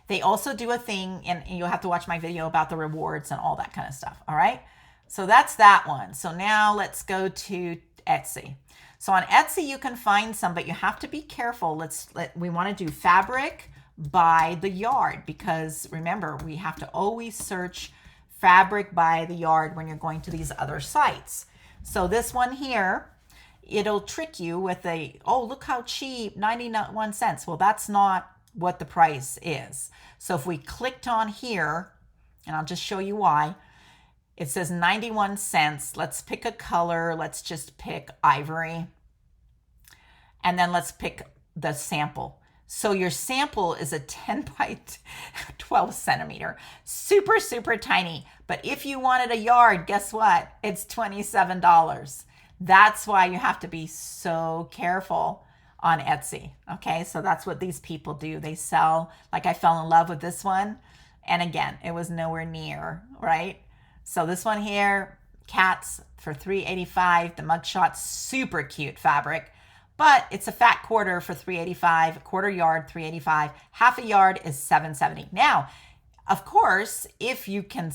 they also do a thing, and you'll have to watch my video about the rewards and all that kind of stuff. All right. So that's that one. So now let's go to Etsy. So on Etsy, you can find some, but you have to be careful. We want to do fabric by the yard, because remember, we have to always search fabric by the yard when you're going to these other sites. So this one here, it'll trick you with oh, look how cheap, 91 cents. Well, that's not what the price is. So if we clicked on here, and I'll just show you why, it says 91 cents. Let's pick a color. Let's just pick ivory. And then let's pick the sample. So your sample is a 10 by 12 centimeter, super, super tiny. But if you wanted a yard, guess what? It's $27. That's why you have to be so careful on Etsy. Okay, so that's what these people do. They sell, like I fell in love with this one. And again, it was nowhere near, right? So this one here, cats for $3.85. The mugshot, super cute fabric. But it's a fat quarter for $3.85, a quarter yard, $3.85, half a yard is $7.70. Now, of course, if you can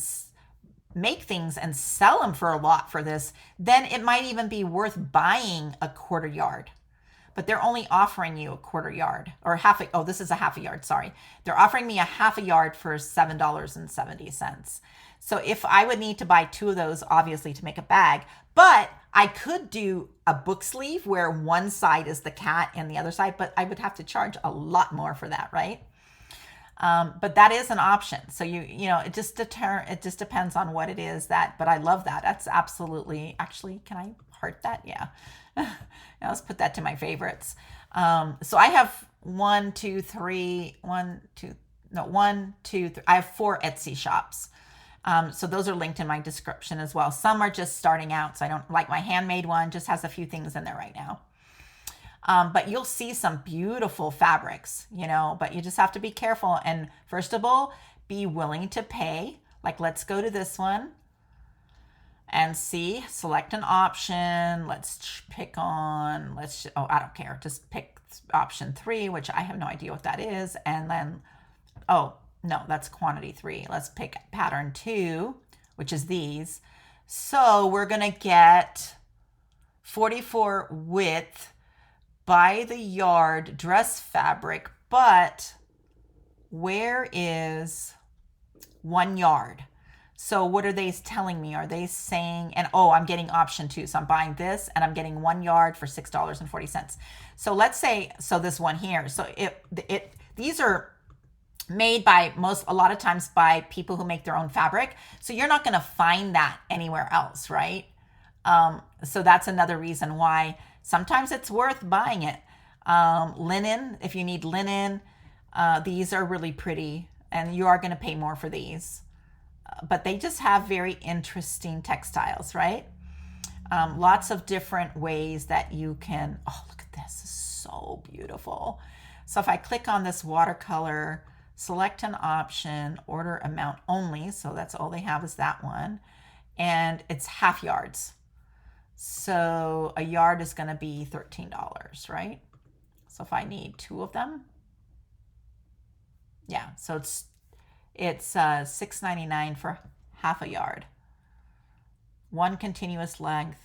make things and sell them for a lot for this, then it might even be worth buying a quarter yard. But they're only offering you a quarter yard, or this is a half a yard, sorry. They're offering me a half a yard for $7.70. So if I would need to buy 2 of those, obviously, to make a bag, but I could do a book sleeve where one side is the cat and the other side, but I would have to charge a lot more for that, right? But that is an option. So it just depends on what it is but I love that. That's absolutely, actually, can I heart that? Yeah. Now let's put that to my favorites. So I have I have 4 Etsy shops. So those are linked in my description as well. Some are just starting out, so I don't like my handmade one, just has a few things in there right now. But you'll see some beautiful fabrics, but you just have to be careful. And first of all, be willing to pay. Like, let's go to this one and select an option. Let's pick on, I don't care. Just pick option 3, which I have no idea what that is. And then, oh, no, that's quantity 3. Let's pick pattern 2, which is these. So we're going to get 44 width by the yard dress fabric, but where is 1 yard? So what are they telling me? Are they saying, I'm getting option 2. So I'm buying this and I'm getting 1 yard for $6.40. So let's say, this one here. So these are made by a lot of times by people who make their own fabric. So you're not going to find that anywhere else, right? So that's another reason why sometimes it's worth buying it. Linen, if you need linen, these are really pretty, and you are going to pay more for these. But they just have very interesting textiles, right? Lots of different ways that you can, look at this, it's so beautiful. So if I click on this watercolor, select an option, order amount only, so that's all they have is that one, and it's half yards. So a yard is going to be $13, right? So if I need 2 of them, yeah, so it's $6.99 for half a yard. 1 continuous length.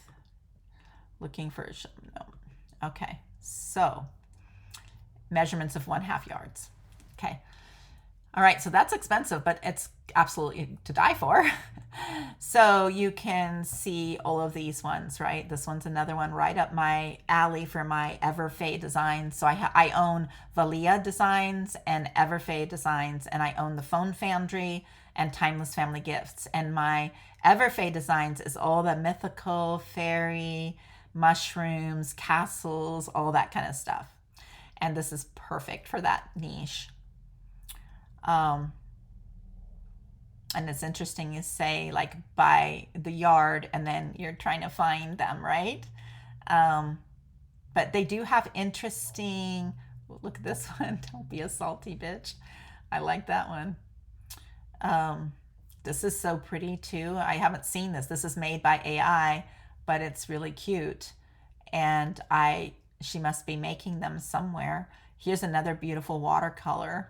Looking for no. Okay, so measurements of 1/2 yards. Okay. All right, so that's expensive, but it's absolutely to die for. So you can see all of these ones, right? This one's another one right up my alley for my Everfay designs. So I own Valija Designs and Everfay Designs, and I own the Phone Foundry and Timeless Family Gifts. And my Everfay Designs is all the mythical, fairy, mushrooms, castles, all that kind of stuff. And this is perfect for that niche. And it's interesting you say like by the yard and then you're trying to find them, right? But they do have interesting, look at this one, don't be a salty bitch. I like that one. This is so pretty too. I haven't seen this. This is made by AI, but it's really cute. And she must be making them somewhere. Here's another beautiful watercolor.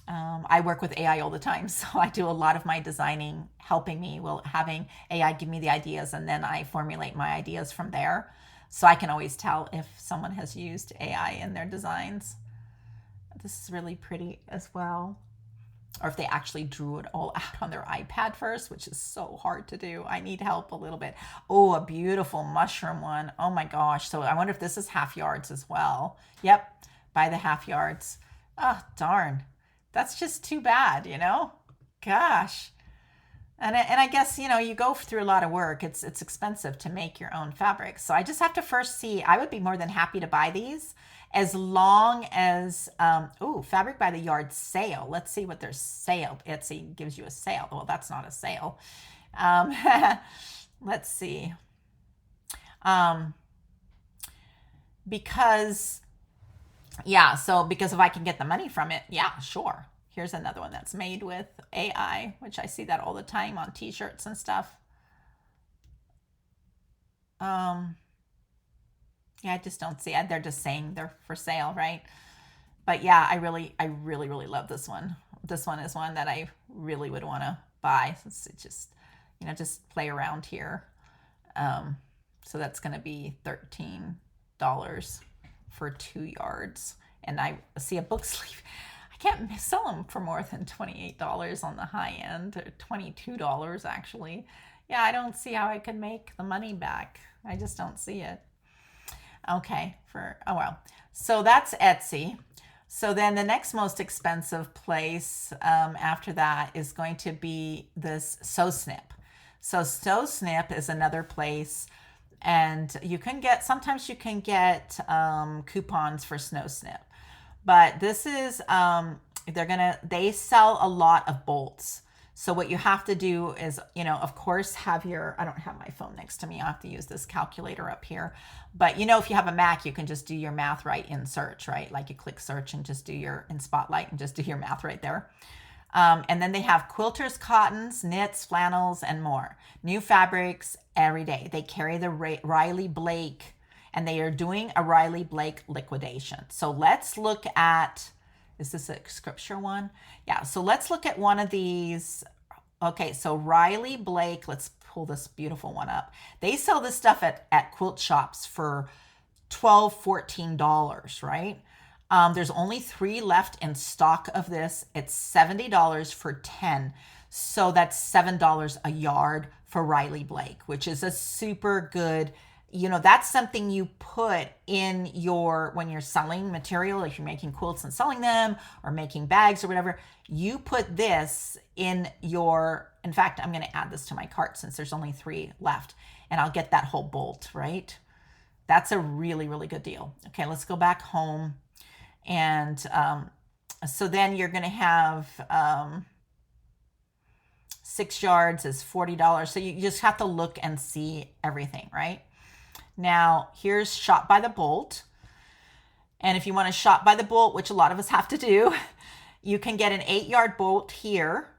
I work with AI all the time, so I do a lot of my designing helping me, well, having AI give me the ideas, and then I formulate my ideas from there. So I can always tell if someone has used AI in their designs. This is really pretty as well. Or if they actually drew it all out on their iPad first, which is so hard to do. I need help a little bit. Oh, a beautiful mushroom one. Oh my gosh. So I wonder if this is half yards as well. Yep, by the half yards. Oh, darn. That's just too bad, you know? Gosh. And I guess, you know, you go through a lot of work. It's expensive to make your own fabrics. So I just have to first see. I would be more than happy to buy these as long as, fabric by the yard sale. Let's see what their sale, Etsy gives you a sale. Well, that's not a sale. Let's see. Because if I can get the money from it, yeah, sure. Here's another one that's made with AI, which I see that all the time on t-shirts and stuff. Yeah, I just don't see it. They're just saying they're for sale, right? But yeah, I really, really love this one. This one is one that I really would want to buy. Since it just, you know, just play around here. So that's going to be $13 for 2 yards. And I see a book sleeve. I can't sell them for more than $28 on the high end, or $22 actually. Yeah, I don't see how I could make the money back. I just don't see it. Okay, oh well. So that's Etsy. So then the next most expensive place after that is going to be this Snip. So Snip is another place, and sometimes you can get coupons for Snip. But this is, they sell a lot of bolts. So what you have to do is, you know, of course, I don't have my phone next to me. I have to use this calculator up here. But, you know, if you have a Mac, you can just do your math right in search, right? Like you click search and just in Spotlight and just do your math right there. And then they have quilters, cottons, knits, flannels, and more. New fabrics every day. They carry the Riley Blake, and they are doing a Riley Blake liquidation. So let's look at, is this a scripture one? Yeah, so let's look at one of these. Okay, so Riley Blake, let's pull this beautiful one up. They sell this stuff at quilt shops for $12, $14, right? There's only 3 left in stock of this. It's $70 for 10. So that's $7 a yard for Riley Blake, which is a super good, you know, that's something you put in when you're selling material, if you're making quilts and selling them or making bags or whatever, you put this in in fact, I'm going to add this to my cart since there's only 3 left, and I'll get that whole bolt, right? That's a really, really good deal. Okay, let's go back home. And so then you're going to have 6 yards is $40. So you just have to look and see everything, right? Now, here's shot by the bolt. And if you want to shot by the bolt, which a lot of us have to do, you can get an 8-yard bolt here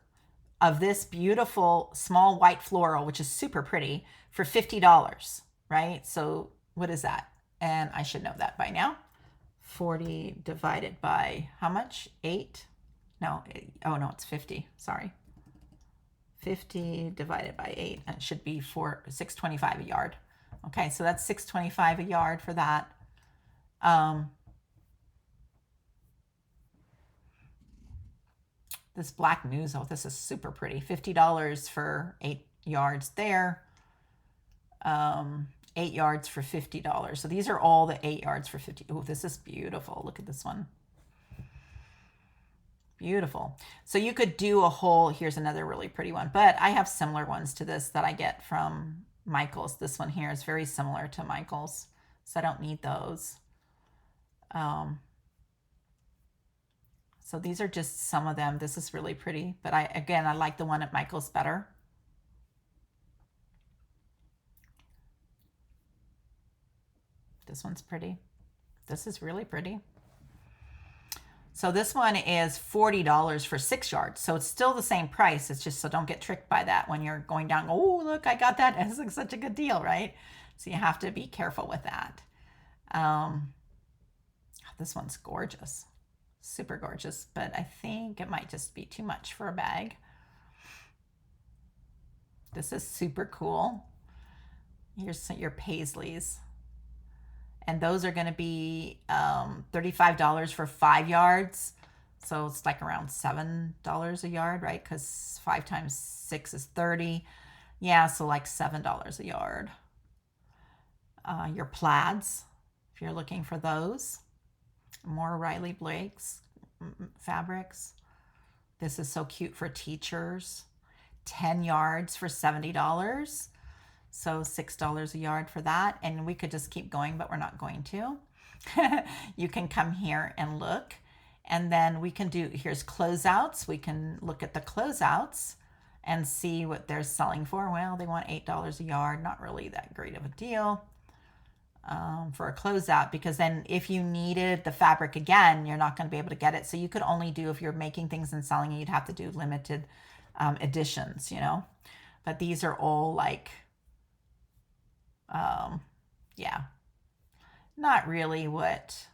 of this beautiful small white floral, which is super pretty, for $50, right? So what is that? And I should know that by now. 40 divided by how much? 8? No, no, it's 50. Sorry. 50 divided by 8. And it should be $6.25 a yard. Okay, so that's $6.25 a yard for that. This black news, this is super pretty. $50 for 8 yards there. 8 yards for $50. So these are all the 8 yards for 50. Oh, this is beautiful. Look at this one. Beautiful. So you could do a whole, here's another really pretty one, but I have similar ones to this that I get from Michael's. This one here is very similar to Michael's, so I don't need those. So these are just some of them. This is really pretty, but I like the one at Michael's better. This one's pretty. This is really pretty. So this one is $40 for 6 yards. So it's still the same price. It's just, so don't get tricked by that when you're going down. Oh, look, I got that. It's like such a good deal, right? So you have to be careful with that. This one's gorgeous. Super gorgeous, but I think it might just be too much for a bag. This is super cool. Here's your paisleys. And those are going to be $35 for 5 yards. So it's like around $7 a yard, right? Because 5 times 6 is 30. Yeah, so like $7 a yard. Your plaids, if you're looking for those. More Riley Blake's fabrics. This is so cute for teachers. 10 yards for $70. So $6 a yard for that. And we could just keep going, but we're not going to. You can come here and look. And then we can do, here's closeouts. We can look at the closeouts and see what they're selling for. Well, they want $8 a yard. Not really that great of a deal for a closeout, because then if you needed the fabric again, you're not going to be able to get it. So you could only do, if you're making things and selling it, you'd have to do limited editions, you know. But these are all like, yeah, not really what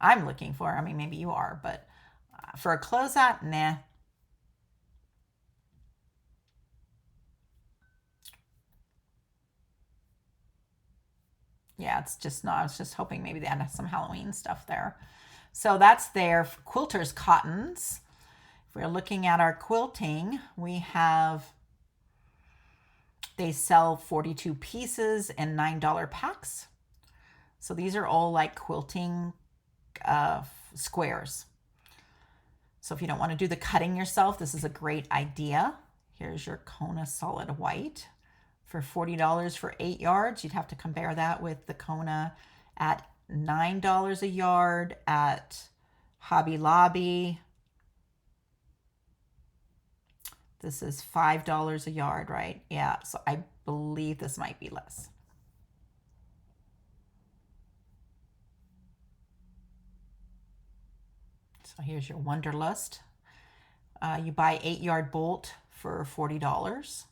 I'm looking for. I mean, maybe you are, but for a closeout, nah. Yeah, it's just not, I was just hoping maybe they had some Halloween stuff there. So that's their quilters cottons. If we're looking at our quilting, we have, they sell 42 pieces in $9 packs. So these are all like quilting squares. So if you don't want to do the cutting yourself, this is a great idea. Here's your Kona solid white for $40 for 8 yards. You'd have to compare that with the Kona at $9 a yard at Hobby Lobby. This is $5 a yard, right? Yeah, so I believe this might be less. So here's your Wonderlust. You buy 8-yard bolt for $40.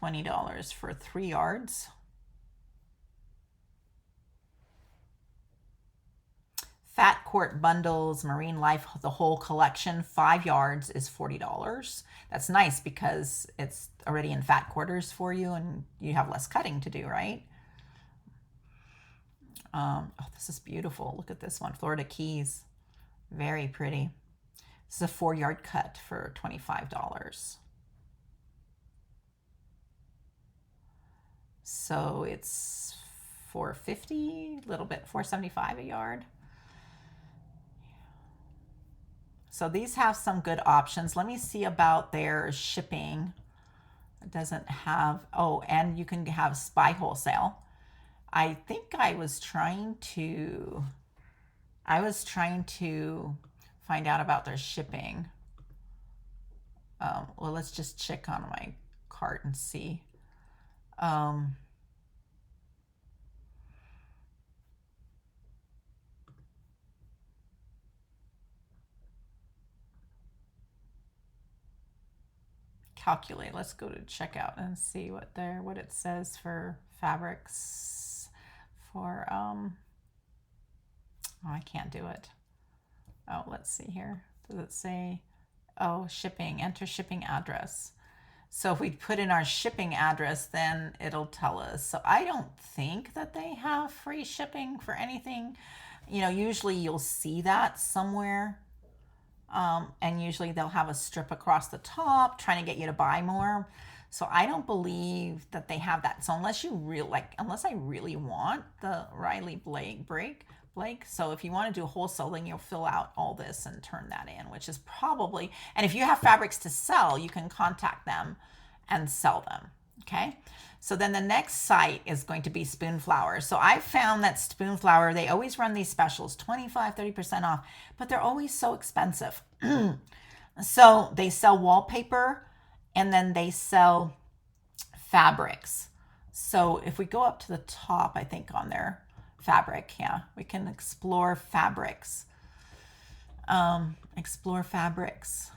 $20 for 3 yards. Fat Court bundles, Marine Life, the whole collection, 5 yards is $40. That's nice because it's already in fat quarters for you and you have less cutting to do, right? Oh, this is beautiful. Look at this one, Florida Keys. Very pretty. This is a 4-yard cut for $25. So it's $4.50, a little bit, $4.75 a yard. So these have some good options. Let me see about their shipping. It doesn't have, oh, and you can have SPY wholesale. I think I was trying to find out about their shipping. Well, let's just check on my cart and see. Calculate. Let's go to checkout and see what it says for fabrics for oh, I can't do it. Oh, let's see here. Does it say, oh, shipping, enter shipping address. So if we put in our shipping address, then it'll tell us. So I don't think that they have free shipping for anything. You know, usually you'll see that somewhere. And usually they'll have a strip across the top trying to get you to buy more. So I don't believe that they have that. So unless I really want the Riley Blake. So if you want to do wholesale, then you'll fill out all this and turn that in, which is probably, and if you have fabrics to sell, you can contact them and sell them. Okay. So then the next site is going to be Spoonflower. So I found that Spoonflower, they always run these specials, 25, 30% off, but they're always so expensive. So they sell wallpaper and then they sell fabrics. So if we go up to the top, I think on their fabric, yeah, we can explore fabrics. Explore fabrics.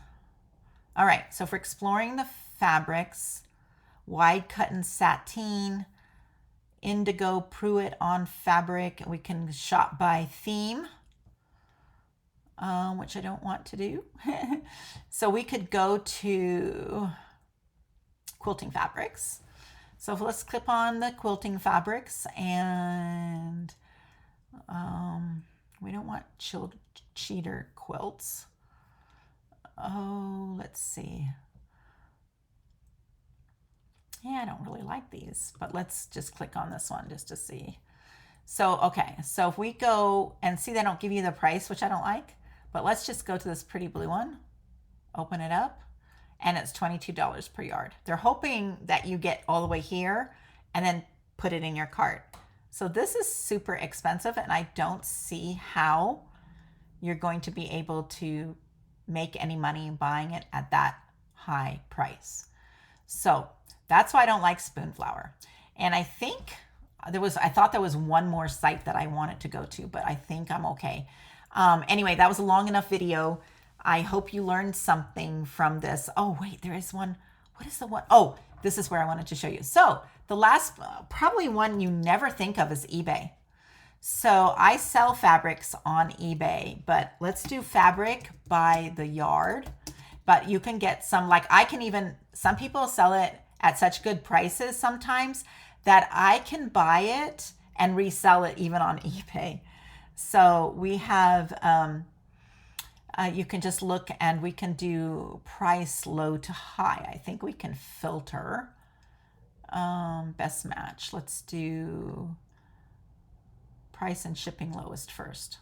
All right, so for exploring the fabrics, wide cut and sateen, indigo Pruitt on fabric. We can shop by theme, which I don't want to do. So we could go to Quilting Fabrics. So let's click on the Quilting Fabrics, and we don't want cheater quilts. Oh, let's see. Yeah, I don't really like these, but let's just click on this one just to see. So, okay, so if we go and see, they don't give you the price, which I don't like, but let's just go to this pretty blue one, open it up, and it's $22 per yard. They're hoping that you get all the way here and then put it in your cart. So this is super expensive, and I don't see how you're going to be able to make any money buying it at that high price. So that's why I don't like Spoonflower. And I think I thought there was one more site that I wanted to go to, but I think I'm okay. Anyway, that was a long enough video. I hope you learned something from this. Oh, wait, there is one. What is the one? Oh, this is where I wanted to show you. So the last, probably one you never think of is eBay. So I sell fabrics on eBay, but let's do fabric by the yard. But you can get some, like some people sell it at such good prices sometimes that I can buy it and resell it even on eBay. So we have, you can just look and we can do price low to high. I think we can filter best match. Let's do price and shipping lowest first.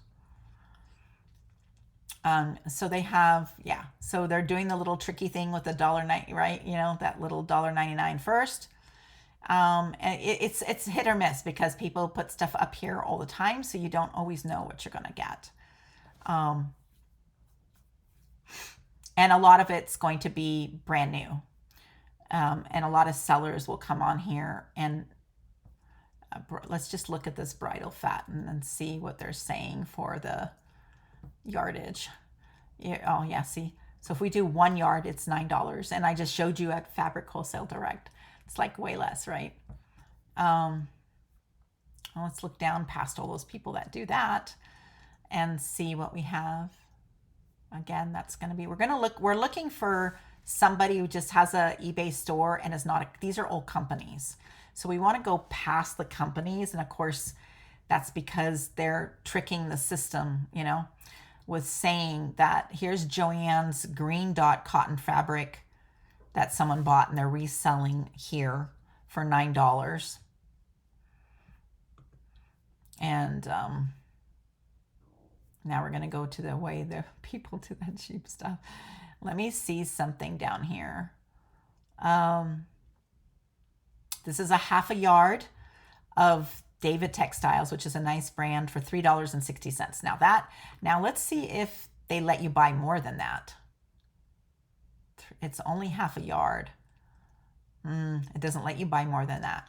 So they have, yeah, so they're doing the little tricky thing with the $1.90, right? You know, that little $1.99 first. And it's hit or miss because people put stuff up here all the time, so you don't always know what you're going to get. And a lot of it's going to be brand new. And a lot of sellers will come on here and let's just look at this bridal fat and see what they're saying for the yardage. Yeah, oh yeah, see. So if we do 1 yard, it's $9. And I just showed you at Fabric Wholesale Direct. It's like way less, right? Well, let's look down past all those people that do that and see what we have. Again, that's going to be, we're looking for somebody who just has a eBay store and is not, these are all companies. So we want to go past the companies. And of course, that's because they're tricking the system, you know, with saying that here's Joann's green dot cotton fabric that someone bought and they're reselling here for $9. And now we're going to go to the way the people do that cheap stuff. Let me see something down here. This is a half a yard of David Textiles, which is a nice brand, for $3.60. Now let's see if they let you buy more than that. It's only half a yard. It doesn't let you buy more than that.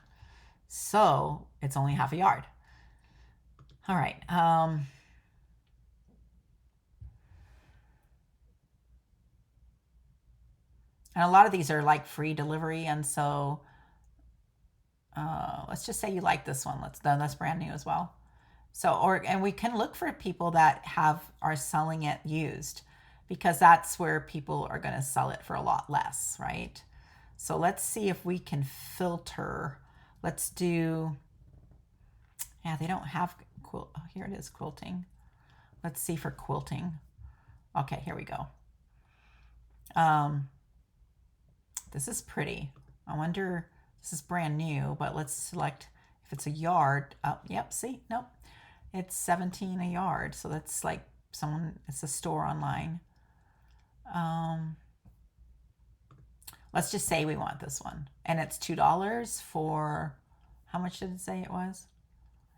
So it's only half a yard. All right. And a lot of these are like free delivery. And so let's just say you like this one. That's brand new as well. So, and we can look for people that are selling it used, because that's where people are going to sell it for a lot less, right? So let's see if we can filter. Let's do, yeah, they don't have oh, here it is, quilting. Let's see for quilting. Okay, here we go. This is pretty. I wonder, this is brand new, but let's select if it's a yard. Oh, yep, see, nope. It's 17 a yard. So that's like it's a store online. Let's just say we want this one. And it's $2 for, how much did it say it was?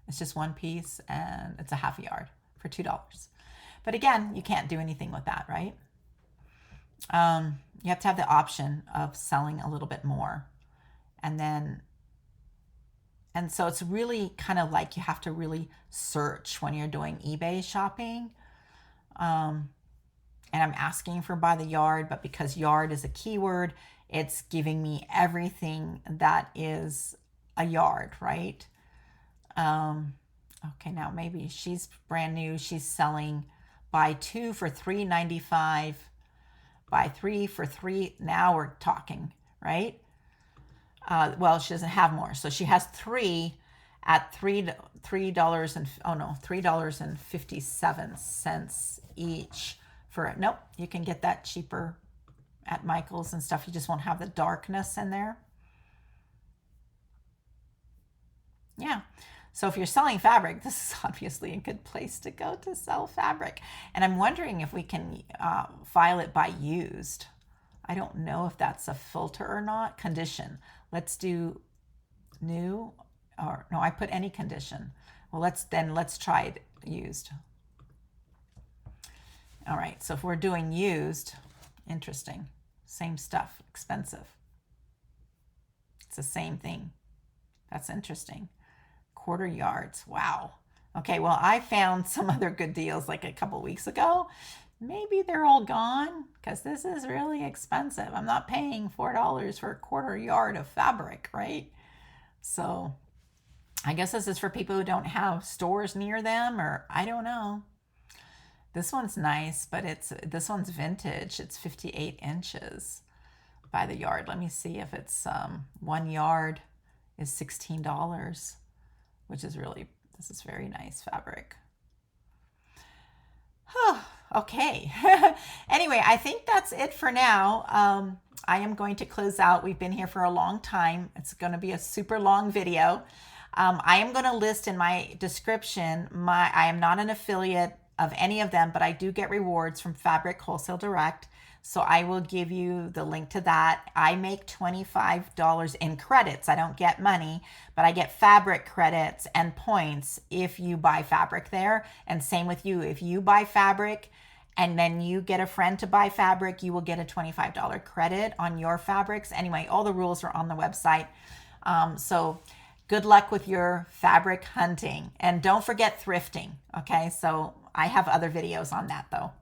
It's just one piece and it's a half a yard for $2. But again, you can't do anything with that, right? You have to have the option of selling a little bit more. And then, and so it's really kind of like you have to really search when you're doing eBay shopping. Um, and I'm asking for by the yard, but because yard is a keyword, it's giving me everything that is a yard, right? Okay, now maybe she's brand new. She's selling buy two for $3.95, buy three for $3. Now we're talking, right? Well, she doesn't have more, so she has three at $3 and oh no, $3.57 each. For nope, you can get that cheaper at Michael's and stuff. You just won't have the darkness in there. Yeah. So if you're selling fabric, this is obviously a good place to go to sell fabric. And I'm wondering if we can file it by used. I don't know if that's a filter or not. Condition. Let's do new, or no, I put any condition. Well, let's try it used. All right, so if we're doing used, interesting. Same stuff, expensive. It's the same thing. That's interesting. Quarter yards, wow. Okay, well, I found some other good deals like a couple weeks ago. Maybe they're all gone because this is really expensive. I'm not paying $4 for a quarter yard of fabric, right? So I guess this is for people who don't have stores near them, or I don't know. This one's nice, but this one's vintage. It's 58 inches by the yard. Let me see if it's 1 yard is $16, which is really, this is very nice fabric. Okay. Anyway, I think that's it for now. I am going to close out. We've been here for a long time. It's going to be a super long video. I am going to list in my description, I am not an affiliate of any of them, but I do get rewards from Fabric Wholesale Direct. So I will give you the link to that. I make $25 in credits. I don't get money, but I get fabric credits and points if you buy fabric there. And same with you. If you buy fabric and then you get a friend to buy fabric, you will get a $25 credit on your fabrics. Anyway, all the rules are on the website. So good luck with your fabric hunting. And don't forget thrifting. Okay, so I have other videos on that though.